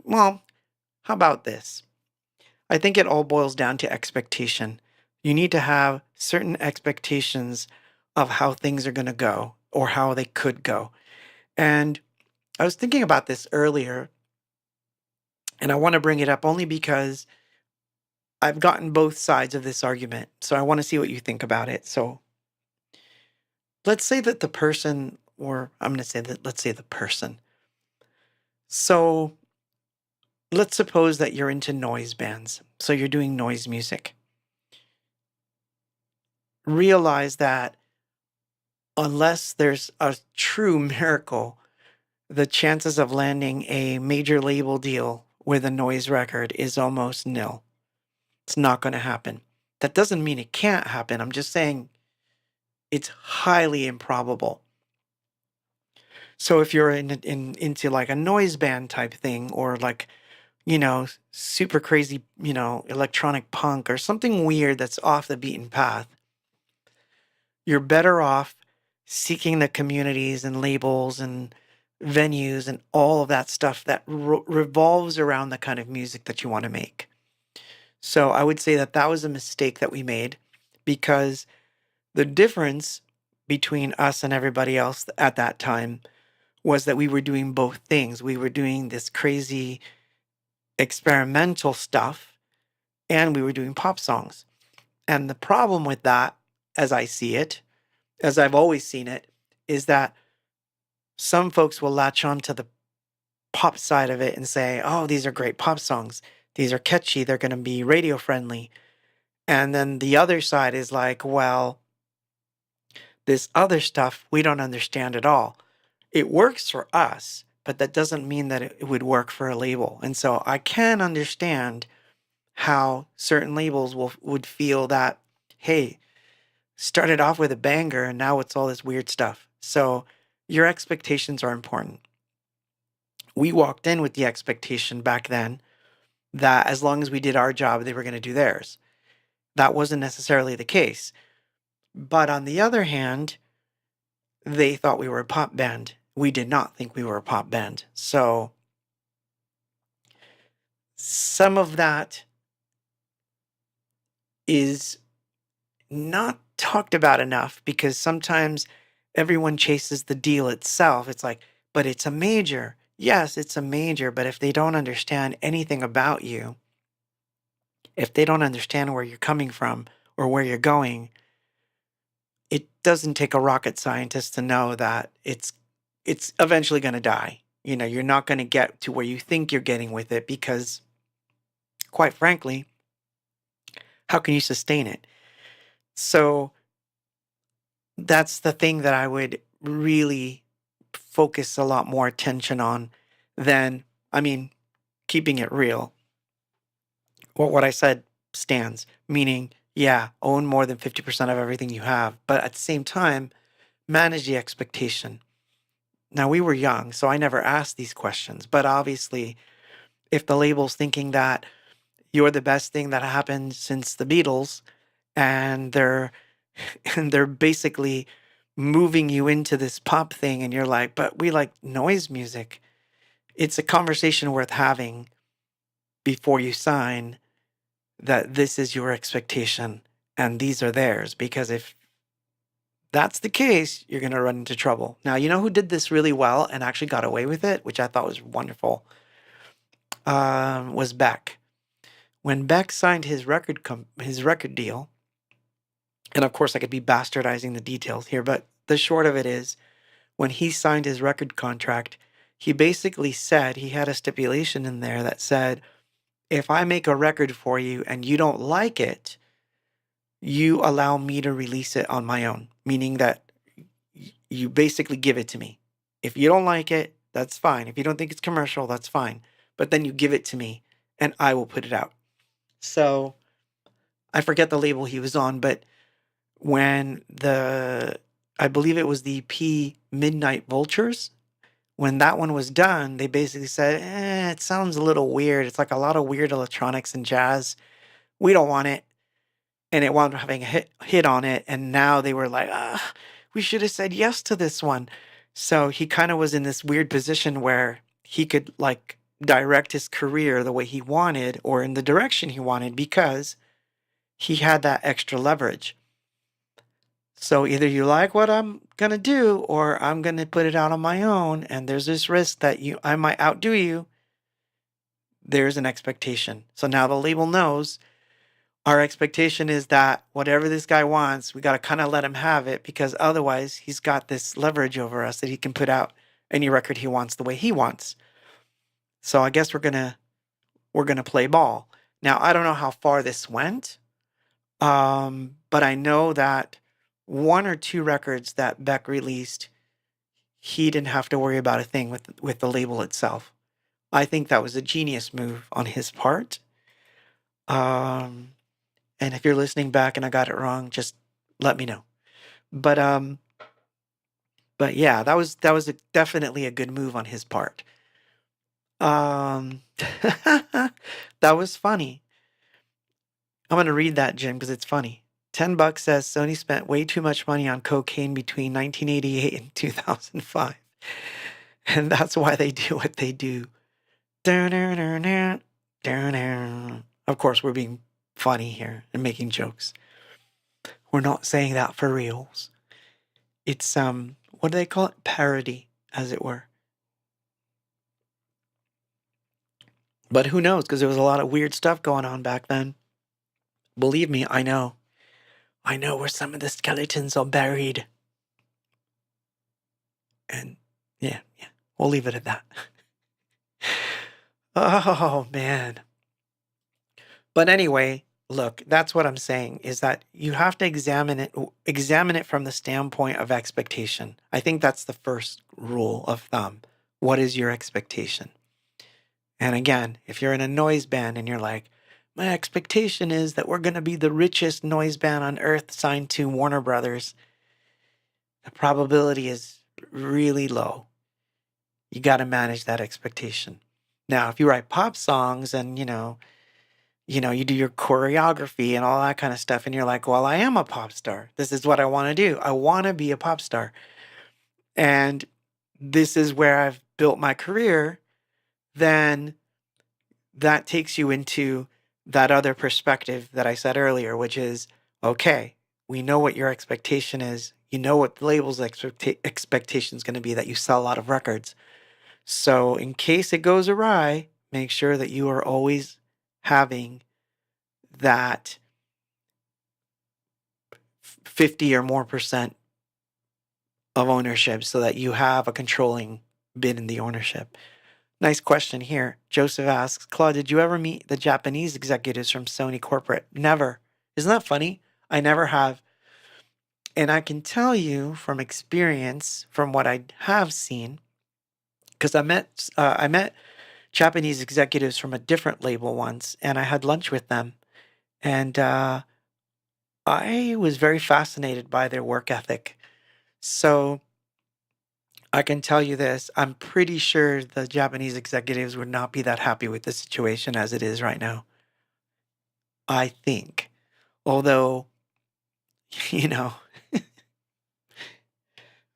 well, how about this? I think it all boils down to expectation. You need to have certain expectations of how things are going to go or how they could go. And I was thinking about this earlier, and I want to bring it up only because I've gotten both sides of this argument. So I want to see what you think about it. So let's say that the person, or I'm going to say that, let's say the person. So let's suppose that you're into noise bands. So you're doing noise music. Realize that unless there's a true miracle, the chances of landing a major label deal with a noise record is almost nil. It's not going to happen. That doesn't mean it can't happen. I'm just saying it's highly improbable. So if you're into like a noise band type thing, or like, super crazy, electronic punk or something weird that's off the beaten path, you're better off seeking the communities and labels and venues and all of that stuff that revolves around the kind of music that you want to make. So I would say that that was a mistake that we made, because the difference between us and everybody else at that time was that we were doing both things. We were doing this crazy experimental stuff, and we were doing pop songs. And the problem with that, as I see it, as I've always seen it, is that some folks will latch on to the pop side of it and say, oh, these are great pop songs. These are catchy. They're going to be radio friendly. And then the other side is like, well, this other stuff we don't understand at all. It works for us, but that doesn't mean that it would work for a label. And so I can understand how certain labels would feel that, hey, started off with a banger and now it's all this weird stuff. So your expectations are important. We walked in with the expectation back then that as long as we did our job, they were going to do theirs. That wasn't necessarily the case. But on the other hand, they thought we were a pop band. We did not think we were a pop band. So some of that is not talked about enough, because sometimes everyone chases the deal itself. It's like, but it's a major. Yes, it's a major, but if they don't understand anything about you, if they don't understand where you're coming from or where you're going, it doesn't take a rocket scientist to know that it's eventually going to die. You're not going to get to where you think you're getting with it, because quite frankly, how can you sustain it? So that's the thing that I would really focus a lot more attention on than, keeping it real. What I said stands, meaning, yeah, own more than 50% of everything you have, but at the same time, manage the expectation. Now, we were young, so I never asked these questions, but obviously, if the label's thinking that you're the best thing that happened since the Beatles, and they're basically moving you into this pop thing, and you're like, but we like noise music. It's a conversation worth having before you sign that this is your expectation and these are theirs, because if that's the case, you're going to run into trouble. Now, you know who did this really well and actually got away with it, which I thought was wonderful, was Beck. When Beck signed his record deal, And of course, I could be bastardizing the details here, but the short of it is, when he signed his record contract, he basically said he had a stipulation in there that said, if I make a record for you and you don't like it, you allow me to release it on my own, meaning that you basically give it to me. If you don't like it, that's fine. If you don't think it's commercial, that's fine. But then you give it to me and I will put it out. So I forget the label he was on, but when I believe it was the EP Midnight Vultures, when that one was done, they basically said, it sounds a little weird. It's like a lot of weird electronics and jazz. We don't want it. And it wound up having a hit on it. And now they were like, we should have said yes to this one. So he kind of was in this weird position where he could like direct his career the way he wanted or in the direction he wanted because he had that extra leverage. So either you like what I'm going to do or I'm going to put it out on my own, and there's this risk that I might outdo you. There's an expectation. So now the label knows our expectation is that whatever this guy wants, we got to kind of let him have it, because otherwise he's got this leverage over us that he can put out any record he wants the way he wants. So I guess we're going to play ball. Now, I don't know how far this went. But I know that one or two records that Beck released, he didn't have to worry about a thing with the label itself. I think that was a genius move on his part. And if you're listening back and I got it wrong, just let me know. But yeah, that was definitely a good move on his part. That was funny. I'm going to read that, Jim, because it's funny. $10 says Sony spent way too much money on cocaine between 1988 and 2005. And that's why they do what they do. Of course, we're being funny here and making jokes. We're not saying that for reals. It's, what do they call it? Parody, as it were. But who knows? Because there was a lot of weird stuff going on back then. Believe me, I know. I know where some of the skeletons are buried. And yeah, we'll leave it at that. Oh, man. But anyway, look, that's what I'm saying, is that you have to examine it from the standpoint of expectation. I think that's the first rule of thumb. What is your expectation? And again, if you're in a noise band and you're like, my expectation is that we're going to be the richest noise band on earth signed to Warner Brothers, the probability is really low. You got to manage that expectation. Now, if you write pop songs and, you do your choreography and all that kind of stuff, and you're like, well, I am a pop star. This is what I want to do. I want to be a pop star. And this is where I've built my career. Then that takes you into that other perspective that I said earlier, which is, okay, we know what your expectation is. You know what the label's expectation is going to be, that you sell a lot of records. So in case it goes awry, make sure that you are always having that 50 or more % of ownership so that you have a controlling bid in the ownership. Nice question here. Joseph asks, Claude, did you ever meet the Japanese executives from Sony Corporate? Never. Isn't that funny? I never have. And I can tell you from experience, from what I have seen, because I met Japanese executives from a different label once, and I had lunch with them. And I was very fascinated by their work ethic. So I can tell you this, I'm pretty sure the Japanese executives would not be that happy with the situation as it is right now. I think. Although,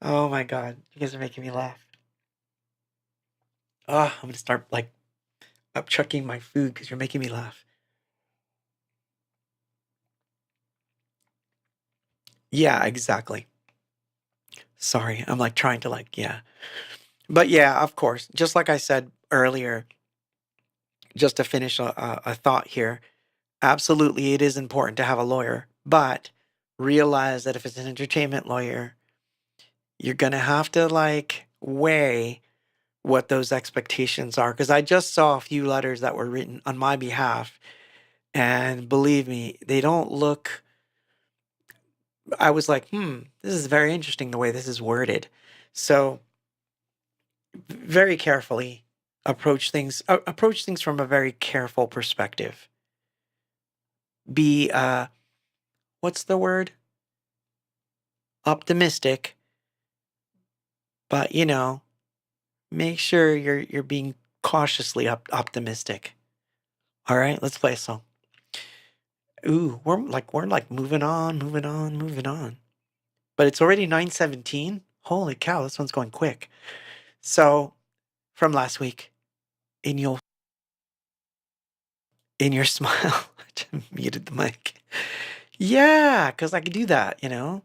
oh my God, you guys are making me laugh. I'm going to start upchucking my food because you're making me laugh. Yeah, exactly. Sorry, I'm trying to yeah. But yeah, of course, just like I said earlier, just to finish a thought here, absolutely it is important to have a lawyer, but realize that if it's an entertainment lawyer, you're going to have to like weigh what those expectations are. Because I just saw a few letters that were written on my behalf. And believe me, they don't look. I was like, this is very interesting the way this is worded. So, very carefully approach things. Approach things from a very careful perspective. Be what's the word? Optimistic, but make sure you're being cautiously optimistic. All right, let's play a song. Ooh, we're like moving on. But it's already 9:17. Holy cow, this one's going quick. So, from last week, in your smile, I just muted the mic. Yeah, because I could do that. Feel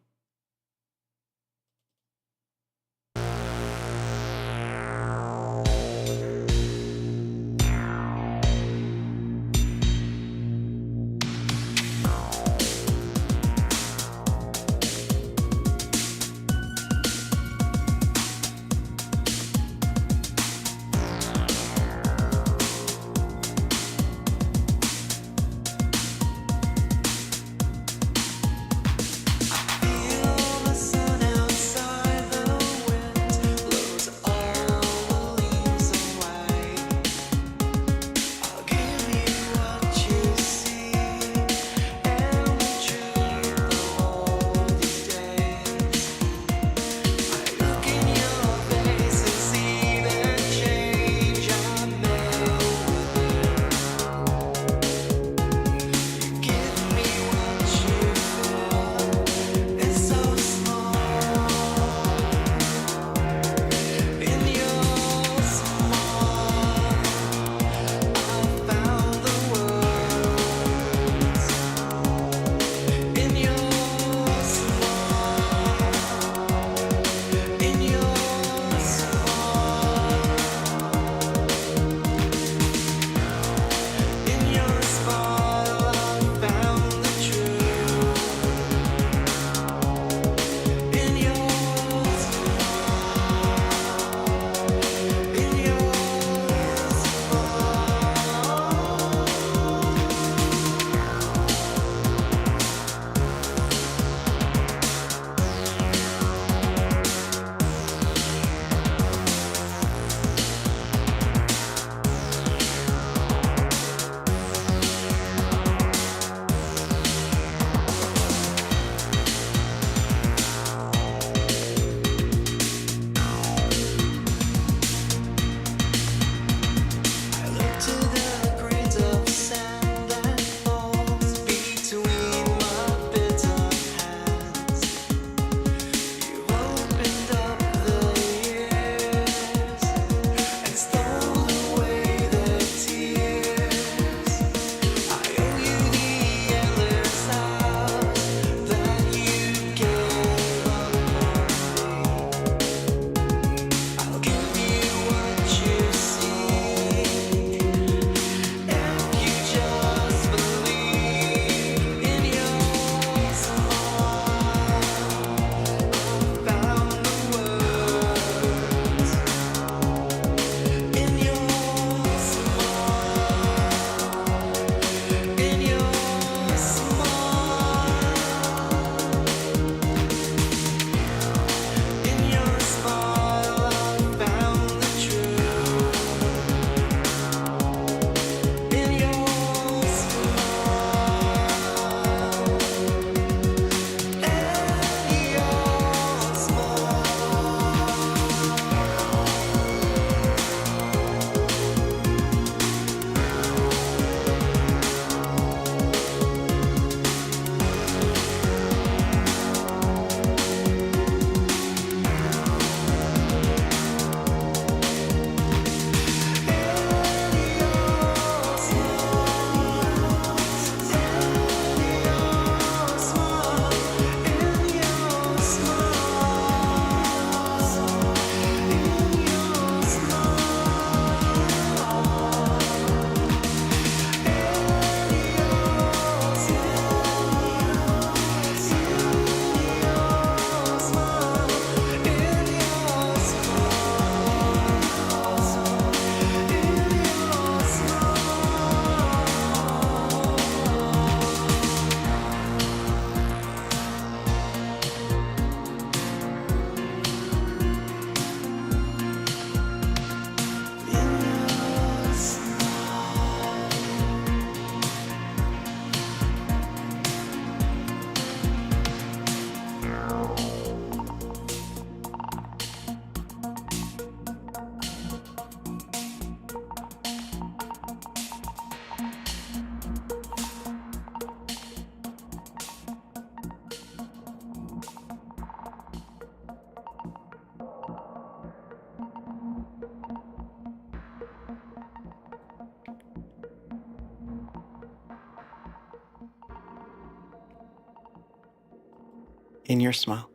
in your smile.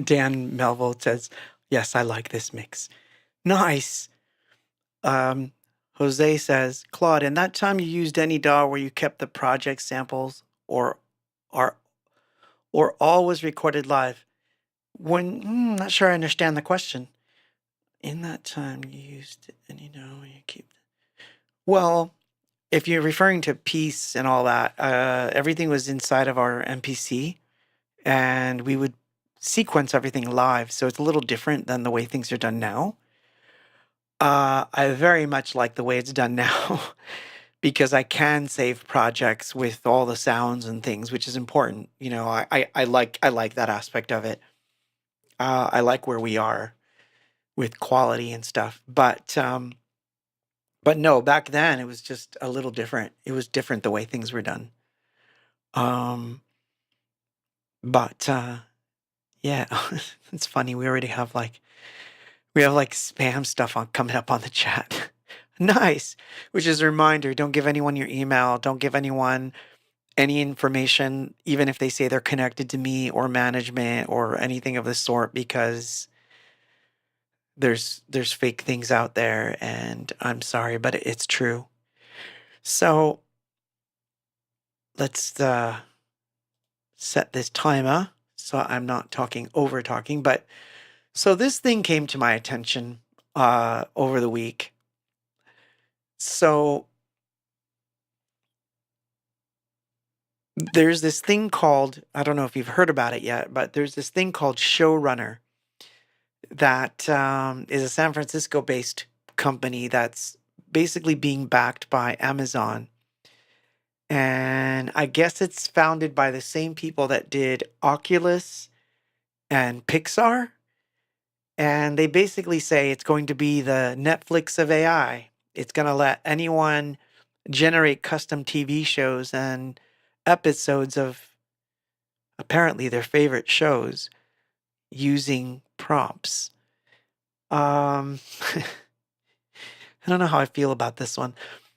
Dan Melville says, yes, I like this mix. Nice. Jose says, Claude, in that time you used any DAW where you kept the project samples or are or all was recorded live? Not sure I understand the question. In that time you used any DAW where you keep. Well, if you're referring to Peace and all that, everything was inside of our MPC, and we would sequence everything live, so it's a little different than the way things are done now. I very much like the way it's done now because I can save projects with all the sounds and things, which is important. You know, I like that aspect of it. I like where we are with quality and stuff, but no, back then it was just a little different. It was different the way things were done. But yeah, it's funny. We already have like spam stuff coming up on the chat. Nice. Which is a reminder, don't give anyone your email. Don't give anyone any information, even if they say they're connected to me or management or anything of the sort, because there's fake things out there, and I'm sorry, but it's true. So let's set this timer so I'm not over talking. But so this thing came to my attention over the week. So there's this thing called, I don't know if you've heard about it yet, but there's this thing called Showrunner that is a San Francisco-based company that's basically being backed by Amazon. And I guess it's founded by the same people that did Oculus and Pixar. And they basically say it's going to be the Netflix of AI. It's going to let anyone generate custom TV shows and episodes of apparently their favorite shows using prompts. I don't know how I feel about this one.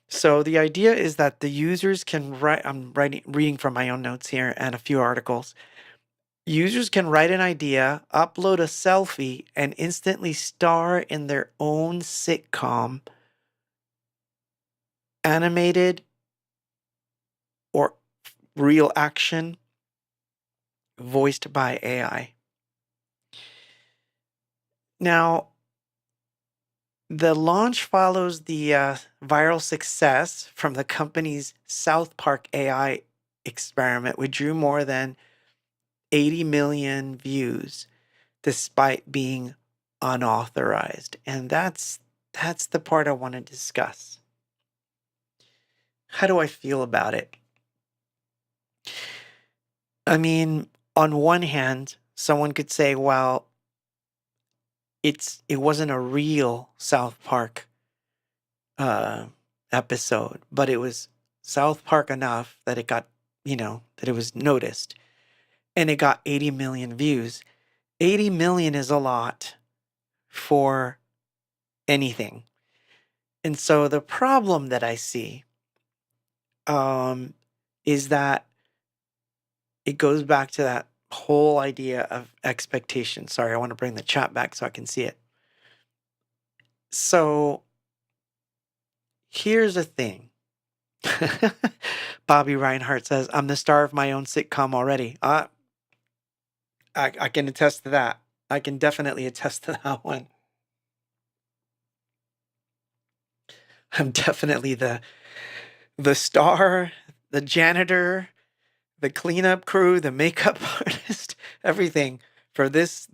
So the idea is that the users can write, reading from my own notes here and a few articles. Users can write an idea, upload a selfie, and instantly star in their own sitcom, animated or real action, voiced by AI. Now, the launch follows the viral success from the company's South Park AI experiment, which drew more than 80 million views, despite being unauthorized. And that's the part I want to discuss. How do I feel about it? I mean, on one hand, someone could say, well, it wasn't a real South Park episode, but it was South Park enough that it got, that it was noticed, and it got 80 million views. 80 million is a lot for anything. And so the problem that I see is that it goes back to that whole idea of expectation. Sorry, I want to bring the chat back so I can see it. So here's the thing. Bobby Reinhardt says, I'm the star of my own sitcom already. I can attest to that. I can definitely attest to that one. I'm definitely the star, the janitor, the cleanup crew, the makeup artist, everything for this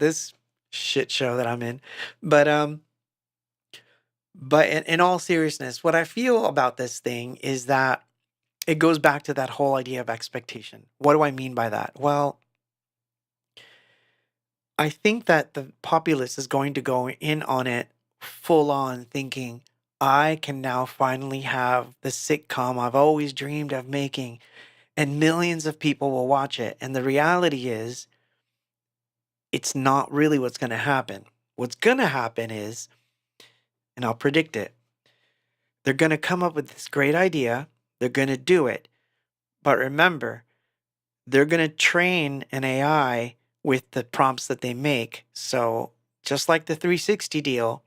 shit show that I'm in. But in all seriousness, what I feel about this thing is that it goes back to that whole idea of expectation. What do I mean by that? Well, I think that the populace is going to go in on it full on, thinking, I can now finally have the sitcom I've always dreamed of making, and millions of people will watch it. And the reality is, it's not really what's going to happen. What's going to happen is, and I'll predict it, they're going to come up with this great idea, they're going to do it, But remember, they're going to train an AI with the prompts that they make. So just like the 360 deal,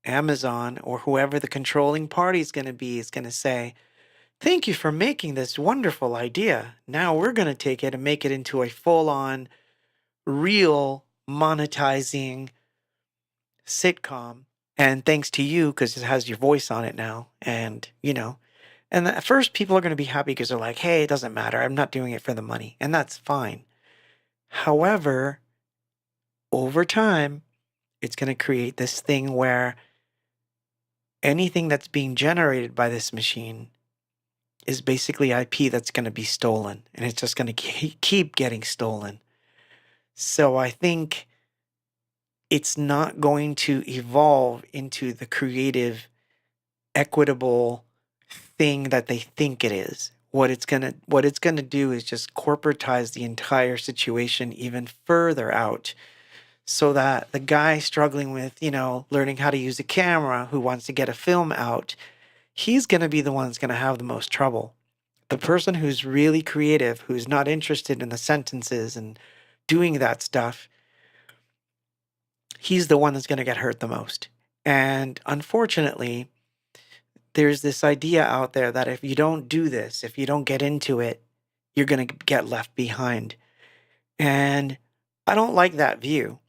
Amazon or whoever the controlling party is going to be is going to say, thank you for making this wonderful idea. Now we're going to take it and make it into a full-on, real, monetizing sitcom. And thanks to you, because it has your voice on it now. And, and at first people are going to be happy because they're like, hey, it doesn't matter. I'm not doing it for the money. And that's fine. However, over time, it's going to create this thing where anything that's being generated by this machine is basically IP that's going to be stolen, and it's just going to keep getting stolen. So I think it's not going to evolve into the creative, equitable thing that they think it is. What it's going to do is just corporatize the entire situation even further out, so that the guy struggling with, learning how to use a camera, who wants to get a film out, he's going to be the one that's going to have the most trouble. The person who's really creative, who's not interested in the sentences and doing that stuff, he's the one that's going to get hurt the most. And unfortunately, there's this idea out there that if you don't do this, if you don't get into it, you're going to get left behind. And I don't like that view.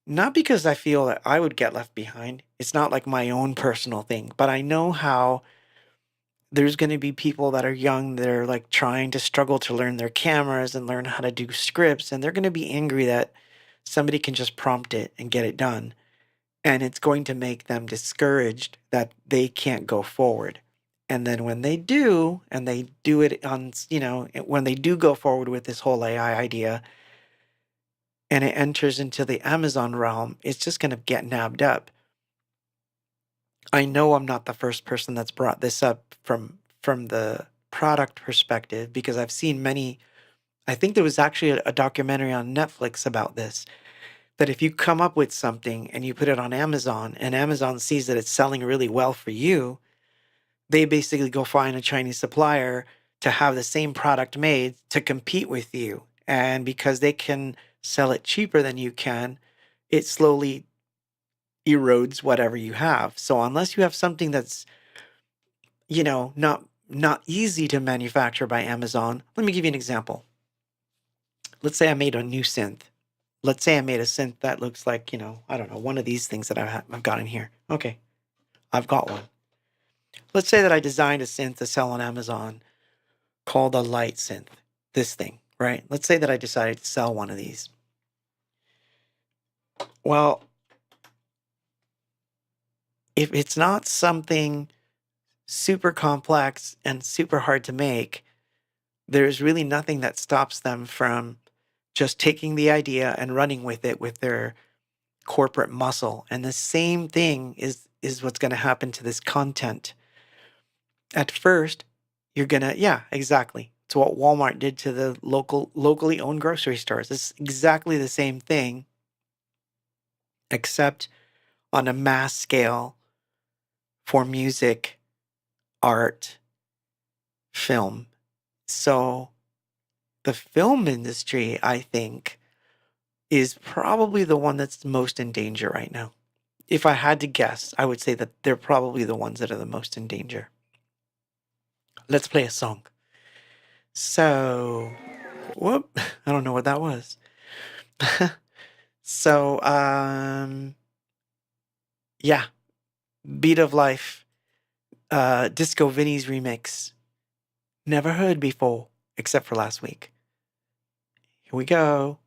Not because I feel that I would get left behind. It's not like my own personal thing, but I know how there's going to be people that are young that are like trying to struggle to learn their cameras and learn how to do scripts, and they're going to be angry that somebody can just prompt it and get it done. And it's going to make them discouraged that they can't go forward. And then when they do, and they do it on, when they do go forward with this whole AI idea, and it enters into the Amazon realm, it's just going to get nabbed up. I know I'm not the first person that's brought this up from the product perspective, because I've seen many. I think there was actually a documentary on Netflix about this, that if you come up with something and you put it on Amazon, and Amazon sees that it's selling really well for you, they basically go find a Chinese supplier to have the same product made to compete with you. And because they can sell it cheaper than you can, it slowly erodes whatever you have. So unless you have something that's, not easy to manufacture by Amazon, let me give you an example. Let's say I made a new synth. Let's say I made a synth that looks like, I don't know, one of these things that I've got in here. Okay, I've got one. Let's say that I designed a synth to sell on Amazon called a light synth. This thing, right? Let's say that I decided to sell one of these. Well, if it's not something super complex and super hard to make, there's really nothing that stops them from just taking the idea and running with it with their corporate muscle. And the same thing is what's going to happen to this content. At first, you're going to, yeah, exactly. It's what Walmart did to the locally owned grocery stores. It's exactly the same thing, except on a mass scale for music, art, film. So the film industry, I think, is probably the one that's most in danger right now. If I had to guess, I would say that they're probably the ones that are the most in danger. Let's play a song. So, whoop, I don't know what that was. So, yeah, Beat of Life, Disco Vinny's remix. Never heard before, except for last week. Here we go.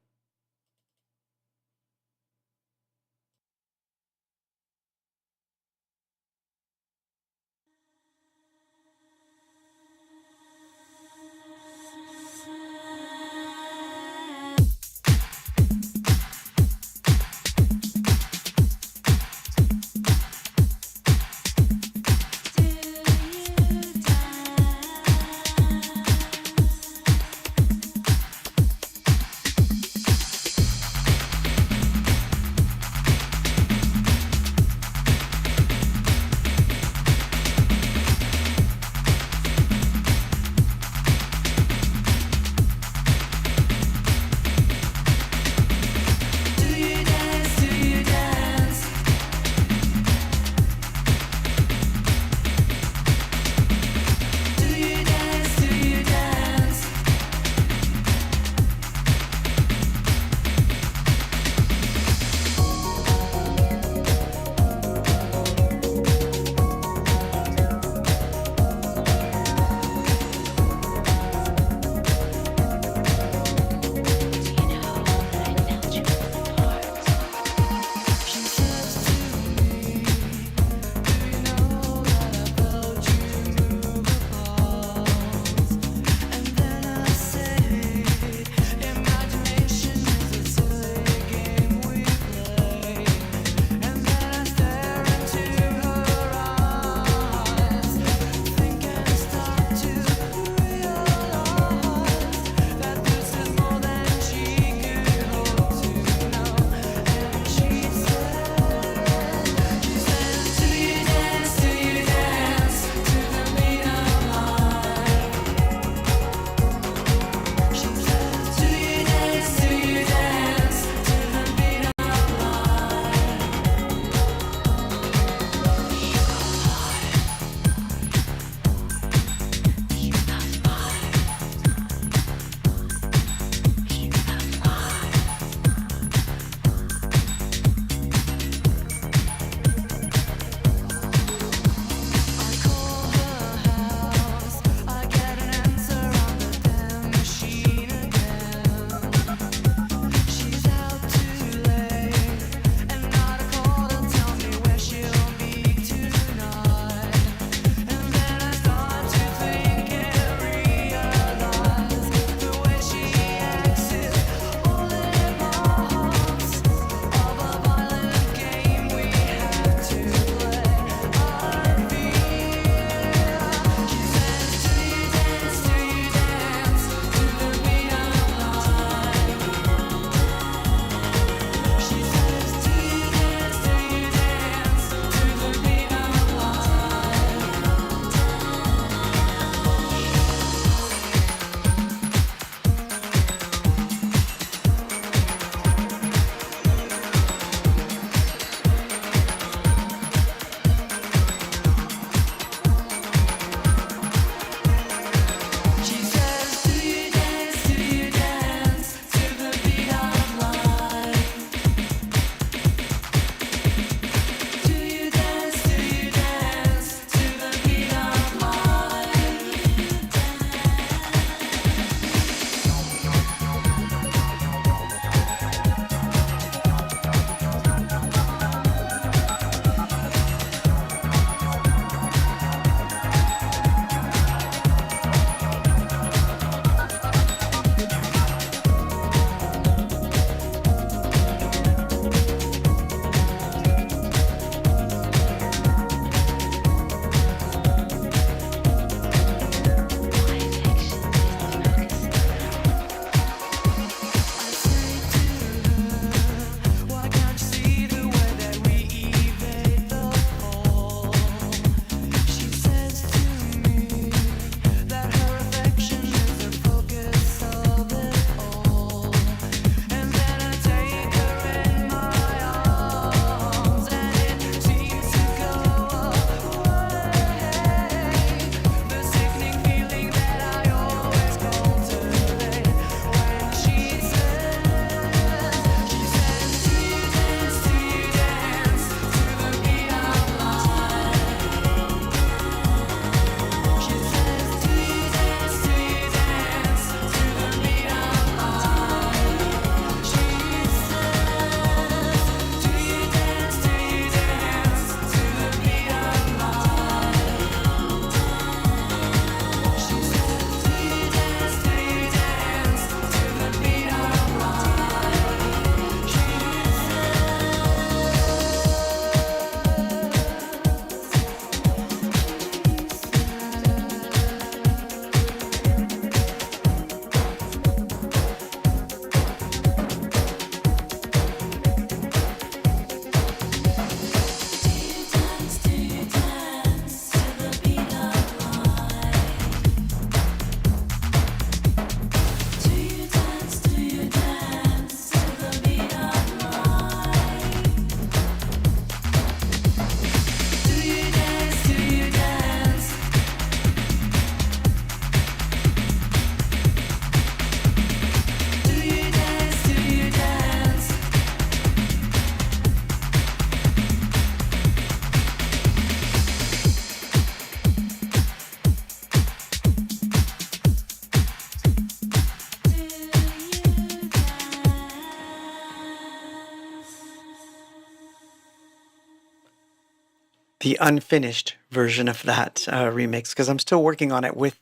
the unfinished version of that remix, because I'm still working on it with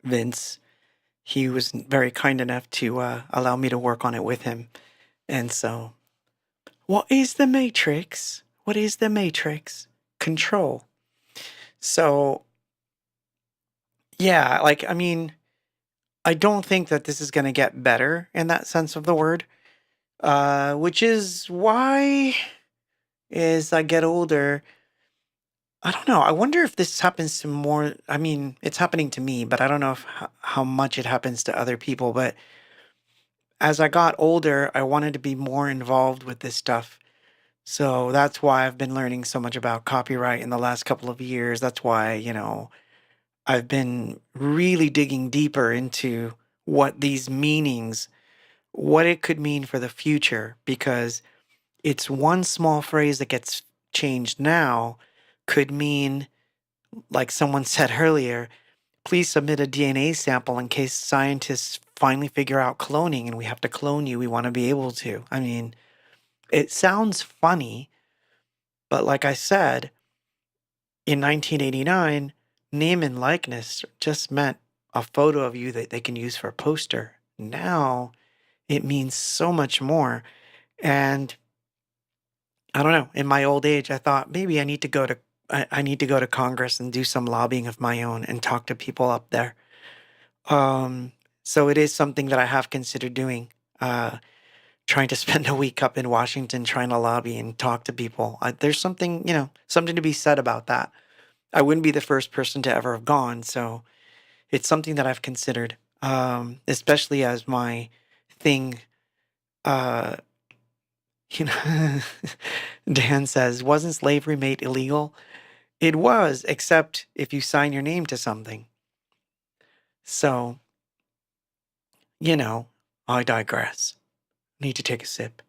Vince. He was very kind enough to allow me to work on it with him. And so, what is the Matrix? What is the Matrix? Control. So, yeah, like, I mean, I don't think that this is going to get better in that sense of the word, which is why, as I get older, I don't know. I wonder if this happens to more. I mean, it's happening to me, but I don't know if how much it happens to other people. But as I got older, I wanted to be more involved with this stuff. So that's why I've been learning so much about copyright in the last couple of years. That's why, I've been really digging deeper into what these meanings, what it could mean for the future, because it's one small phrase that gets changed now could mean, like someone said earlier, please submit a DNA sample in case scientists finally figure out cloning and we have to clone you. We want to be able to. I mean, it sounds funny, but like I said, in 1989, name and likeness just meant a photo of you that they can use for a poster. Now it means so much more. And I don't know, in my old age, I thought maybe I need to go to Congress and do some lobbying of my own and talk to people up there. So it is something that I have considered doing. Trying to spend a week up in Washington trying to lobby and talk to people. There's something, something to be said about that. I wouldn't be the first person to ever have gone, so it's something that I've considered, especially as my thing. Uh, you know, Dan says, wasn't slavery made illegal? It was, except if you sign your name to something. So, I digress. Need to take a sip.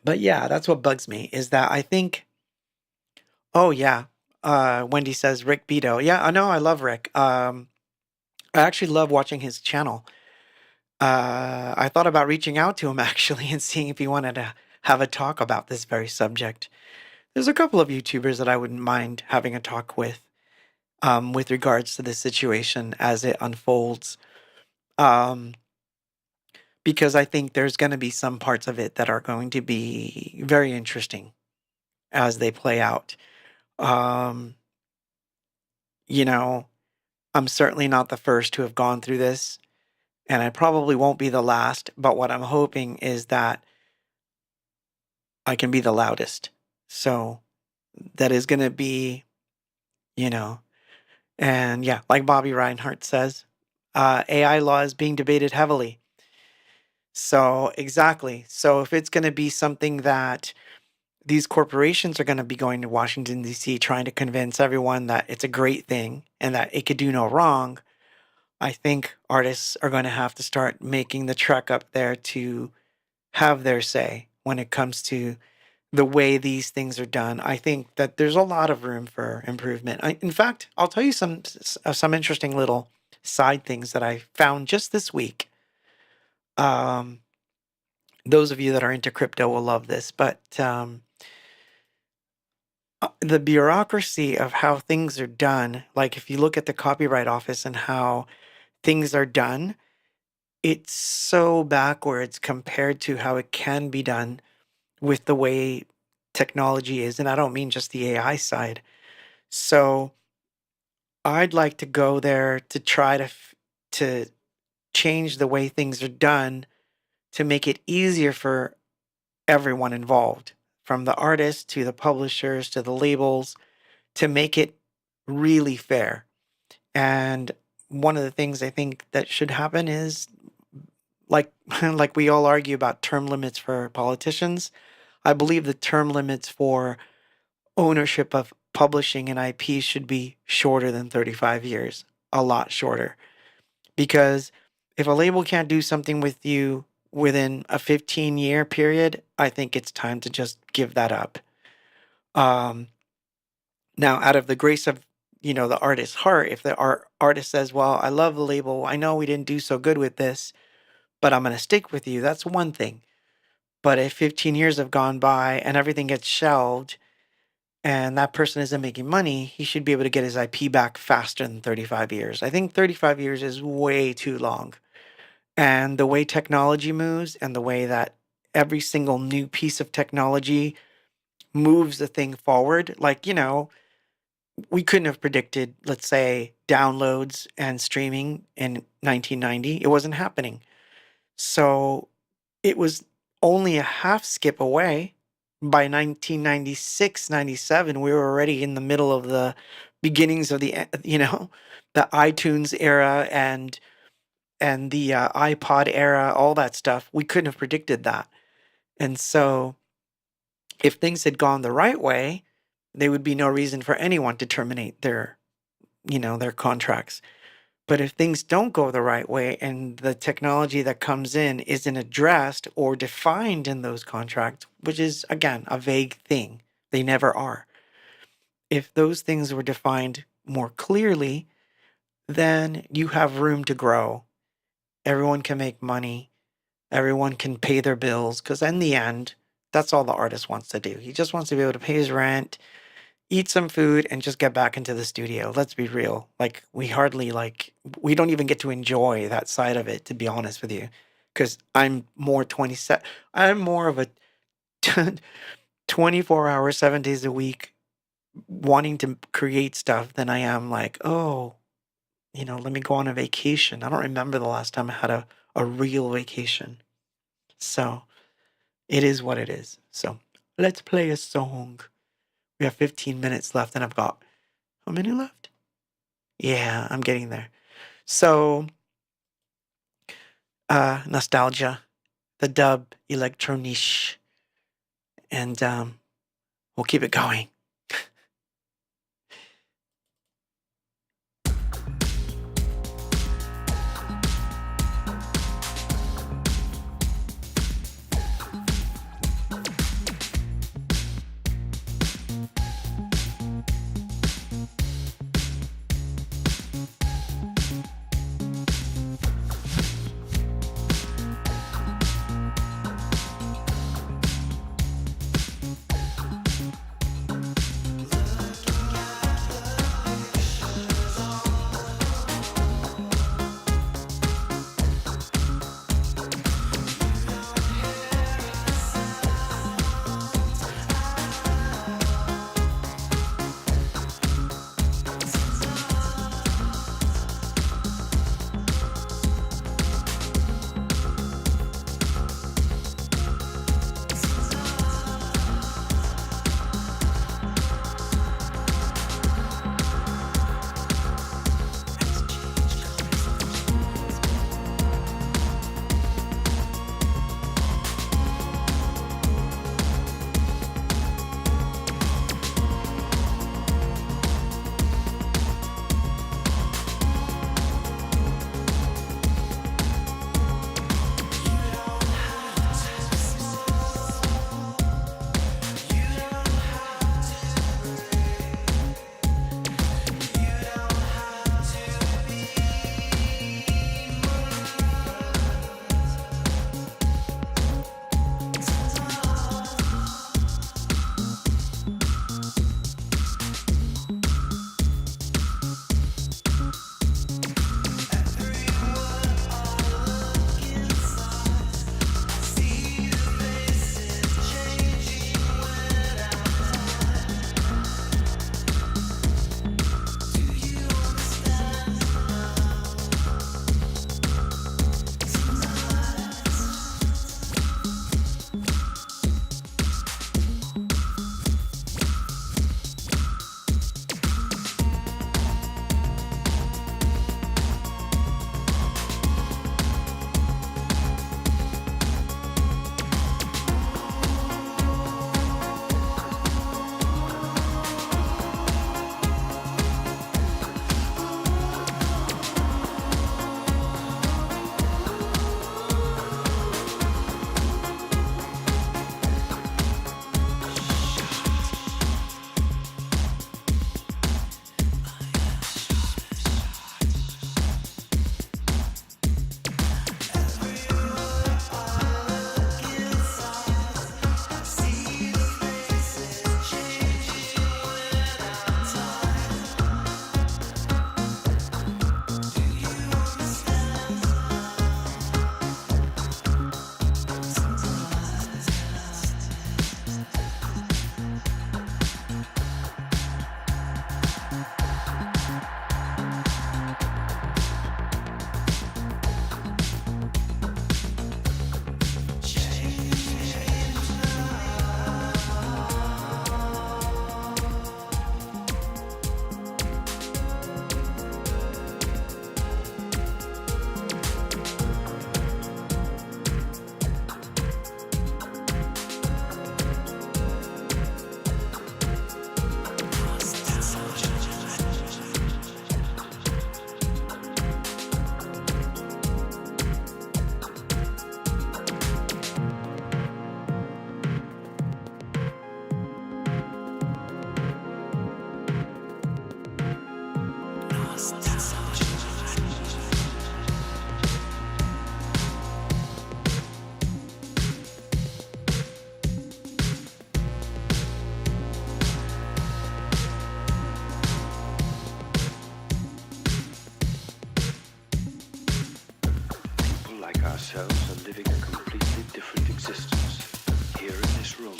But yeah, that's what bugs me is that I think, oh yeah, Wendy says Rick Beto. Yeah, I know, I love Rick. I actually love watching his channel. I thought about reaching out to him actually and seeing if he wanted to have a talk about this very subject. There's a couple of YouTubers that I wouldn't mind having a talk with regards to this situation as it unfolds. Because I think there's going to be some parts of it that are going to be very interesting as they play out. Um, I'm certainly not the first to have gone through this, and I probably won't be the last, but what I'm hoping is that I can be the loudest. So that is going to be, you know, and yeah, like Bobby Reinhardt says, AI law is being debated heavily. So exactly. So if it's going to be something that these corporations are going to be going to Washington, D.C., trying to convince everyone that it's a great thing and that it could do no wrong, I think artists are going to have to start making the trek up there to have their say when it comes to the way these things are done. I think that there's a lot of room for improvement. In fact, I'll tell you some interesting little side things that I found just this week. Those of you that are into crypto will love this, but the bureaucracy of how things are done, like if you look at the Copyright Office and how things are done, it's so backwards compared to how it can be done with the way technology is. And I don't mean just the AI side. So I'd like to go there to try to change the way things are done to make it easier for everyone involved, from the artists to the publishers to the labels, to make it really fair. And one of the things I think that should happen is like like we all argue about term limits for politicians. I believe the term limits for ownership of publishing and IP should be shorter than 35 years, a lot shorter. Because if a label can't do something with you within a 15-year period, I think it's time to just give that up. Now, out of the grace of, the artist's heart, if the artist says, well, I love the label, I know we didn't do so good with this, but I'm going to stick with you, that's one thing. But if 15 years have gone by and everything gets shelved and that person isn't making money, he should be able to get his IP back faster than 35 years. I think 35 years is way too long. And the way technology moves and the way that every single new piece of technology moves the thing forward, like, we couldn't have predicted, let's say, downloads and streaming in 1990. It wasn't happening. So it was only a half skip away. By 1996, 97, we were already in the middle of the beginnings of the iTunes era and the iPod era, all that stuff. We couldn't have predicted that. And so if things had gone the right way, there would be no reason for anyone to terminate their contracts. But if things don't go the right way and the technology that comes in isn't addressed or defined in those contracts, which is, again, a vague thing, they never are. If those things were defined more clearly, then you have room to grow. Everyone can make money. Everyone can pay their bills. Because in the end, that's all the artist wants to do. He just wants to be able to pay his rent, eat some food, and just get back into the studio. Let's be real. Like, we don't even get to enjoy that side of it, to be honest with you. Because I'm more of a 24 hours, 7 days a week wanting to create stuff than I am like, let me go on a vacation. I don't remember the last time I had a real vacation. So it is what it is. So let's play a song. We have 15 minutes left and I've got, how many left? Yeah, I'm getting there. So, Nostalgia, the dub, Electroniche, and we'll keep it going. ourselves are living a completely different existence here in this room.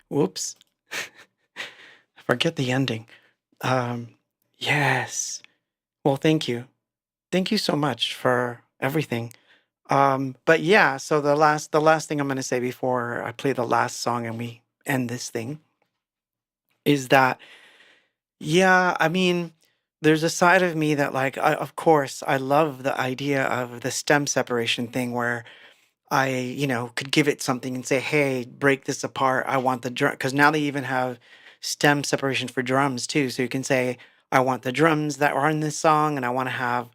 Whoops. Forget the ending. Yes. Well, thank you. Thank you so much for everything. But yeah, so the last thing I'm gonna say before I play the last song and we end this thing is that yeah, I mean, there's a side of me that like of course I love the idea of the stem separation thing where I, could give it something and say, "Hey, break this apart. I want the drum." Because now they even have stem separation for drums too. So you can say, "I want the drums that are in this song, and I want to have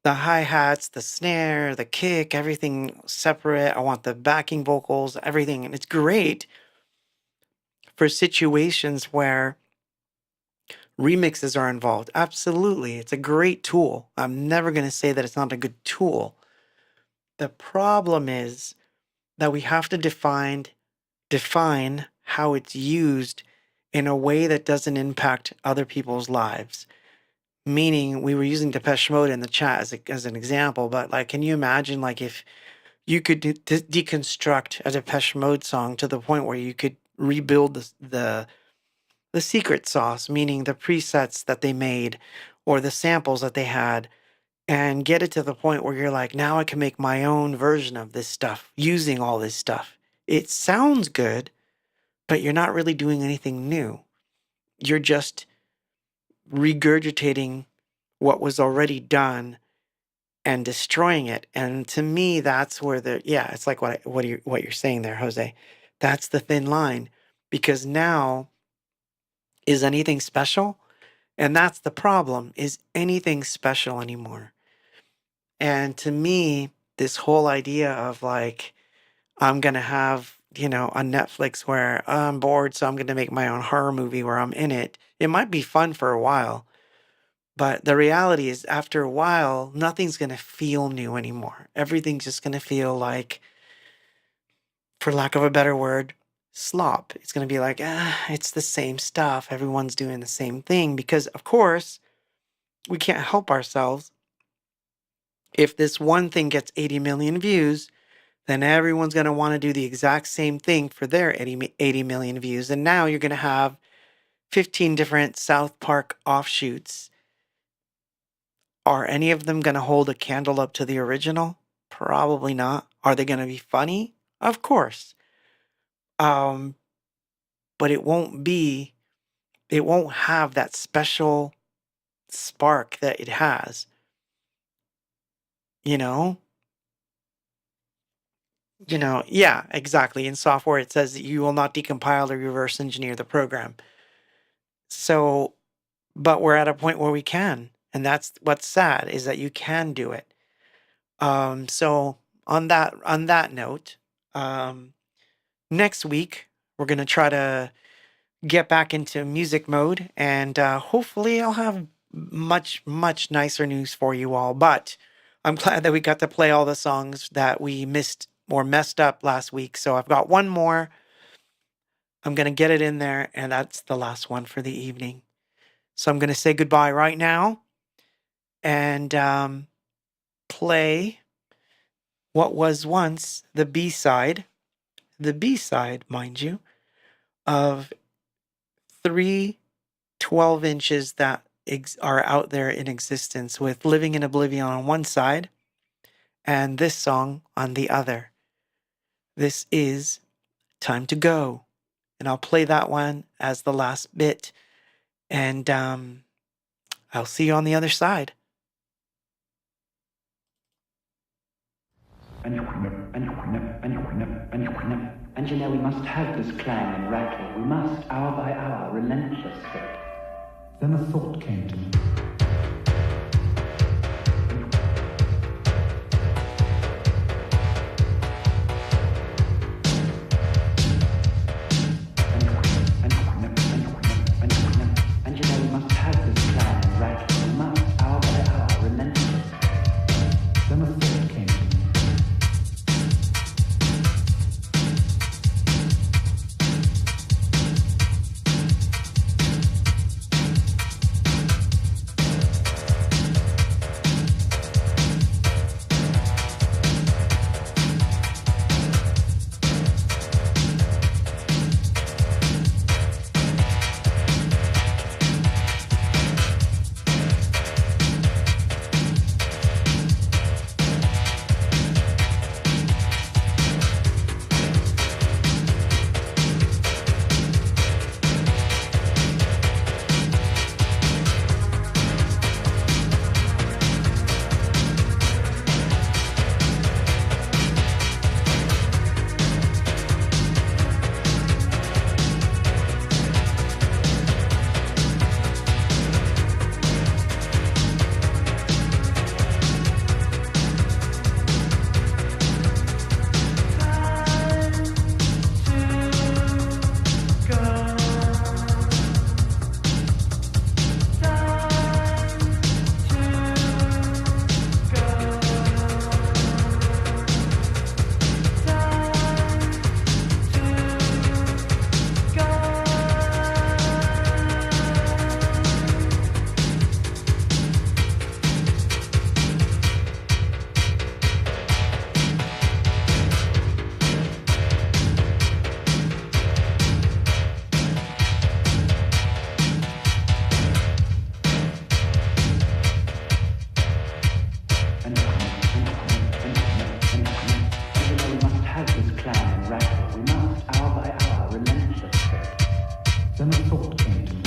the hi hats, the snare, the kick, everything separate. I want the backing vocals, everything." And it's great for situations where remixes are involved. Absolutely, it's a great tool. I'm never going to say that it's not a good tool. The problem is that we have to define how it's used in a way that doesn't impact other people's lives. Meaning, we were using Depeche Mode in the chat as an example, but like, can you imagine like if you could deconstruct a Depeche Mode song to the point where you could rebuild the secret sauce, meaning the presets that they made or the samples that they had, and get it to the point where you're like, now I can make my own version of this stuff using all this stuff. It sounds good, but you're not really doing anything new. You're just regurgitating what was already done and destroying it. And to me, that's where it's like what you're saying there, Jose. That's the thin line, because now is anything special? And that's the problem. Is anything special anymore? And to me, this whole idea of like, I'm going to have, on Netflix where I'm bored, so I'm going to make my own horror movie where I'm in it. It might be fun for a while, but the reality is after a while, nothing's going to feel new anymore. Everything's just going to feel like, for lack of a better word, slop. It's going to be like, it's the same stuff. Everyone's doing the same thing because, of course, we can't help ourselves. If this one thing gets 80 million views, then everyone's going to want to do the exact same thing for their 80 million views. And now you're going to have 15 different South Park offshoots. Are any of them going to hold a candle up to the original? Probably not. Are they going to be funny? Of course. But it won't have that special spark that it has. Yeah, exactly. In software, it says that you will not decompile or reverse engineer the program. So, but we're at a point where we can, and that's what's sad is that you can do it. So on that note, next week we're gonna try to get back into music mode, and hopefully I'll have much nicer news for you all. But I'm glad that we got to play all the songs that we missed or messed up last week. So I've got one more I'm going to get it in there, and that's the last one for the evening. So I'm going to say goodbye right now and play what was once the B-side, mind you, of 3 12 inches that are out there in existence, with Living in Oblivion on one side and this song on the other. This is Time to Go, and I'll play that one as the last bit, and I'll see you on the other side. And you know, we must have this clang and rattle. We must, hour by hour, relentlessly. Then a thought came to me. And you know, we must have this clang and rattle. We must, hour by hour, relentlessly. Then a thought came to me. Then a thought came to me.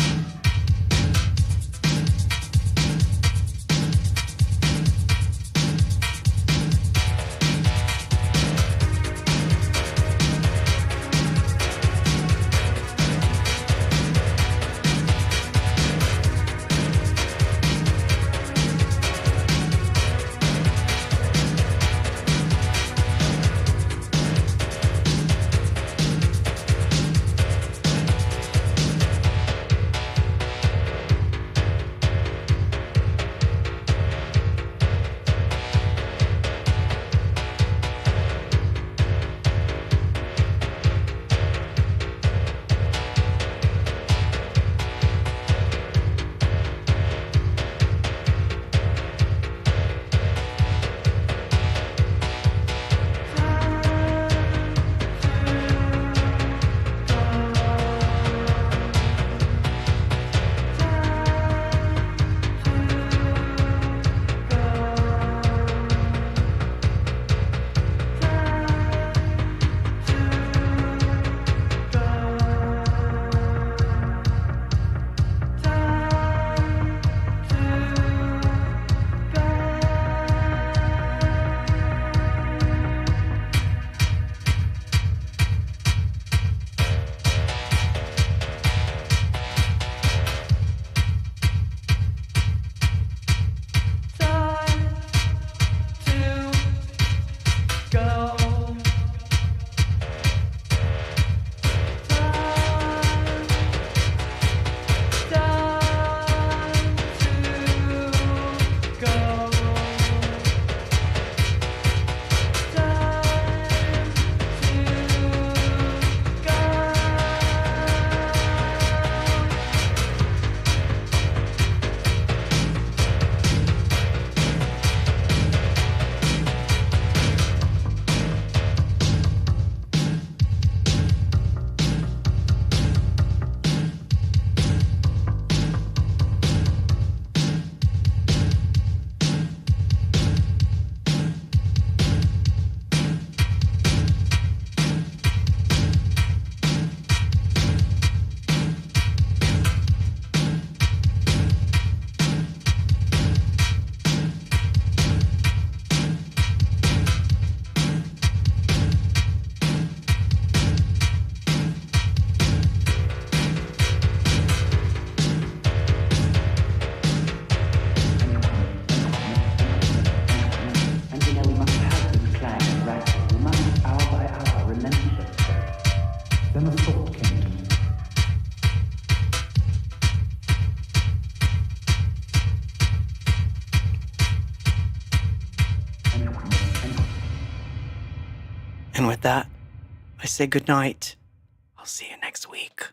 with that, I say good night. I'll see you next week.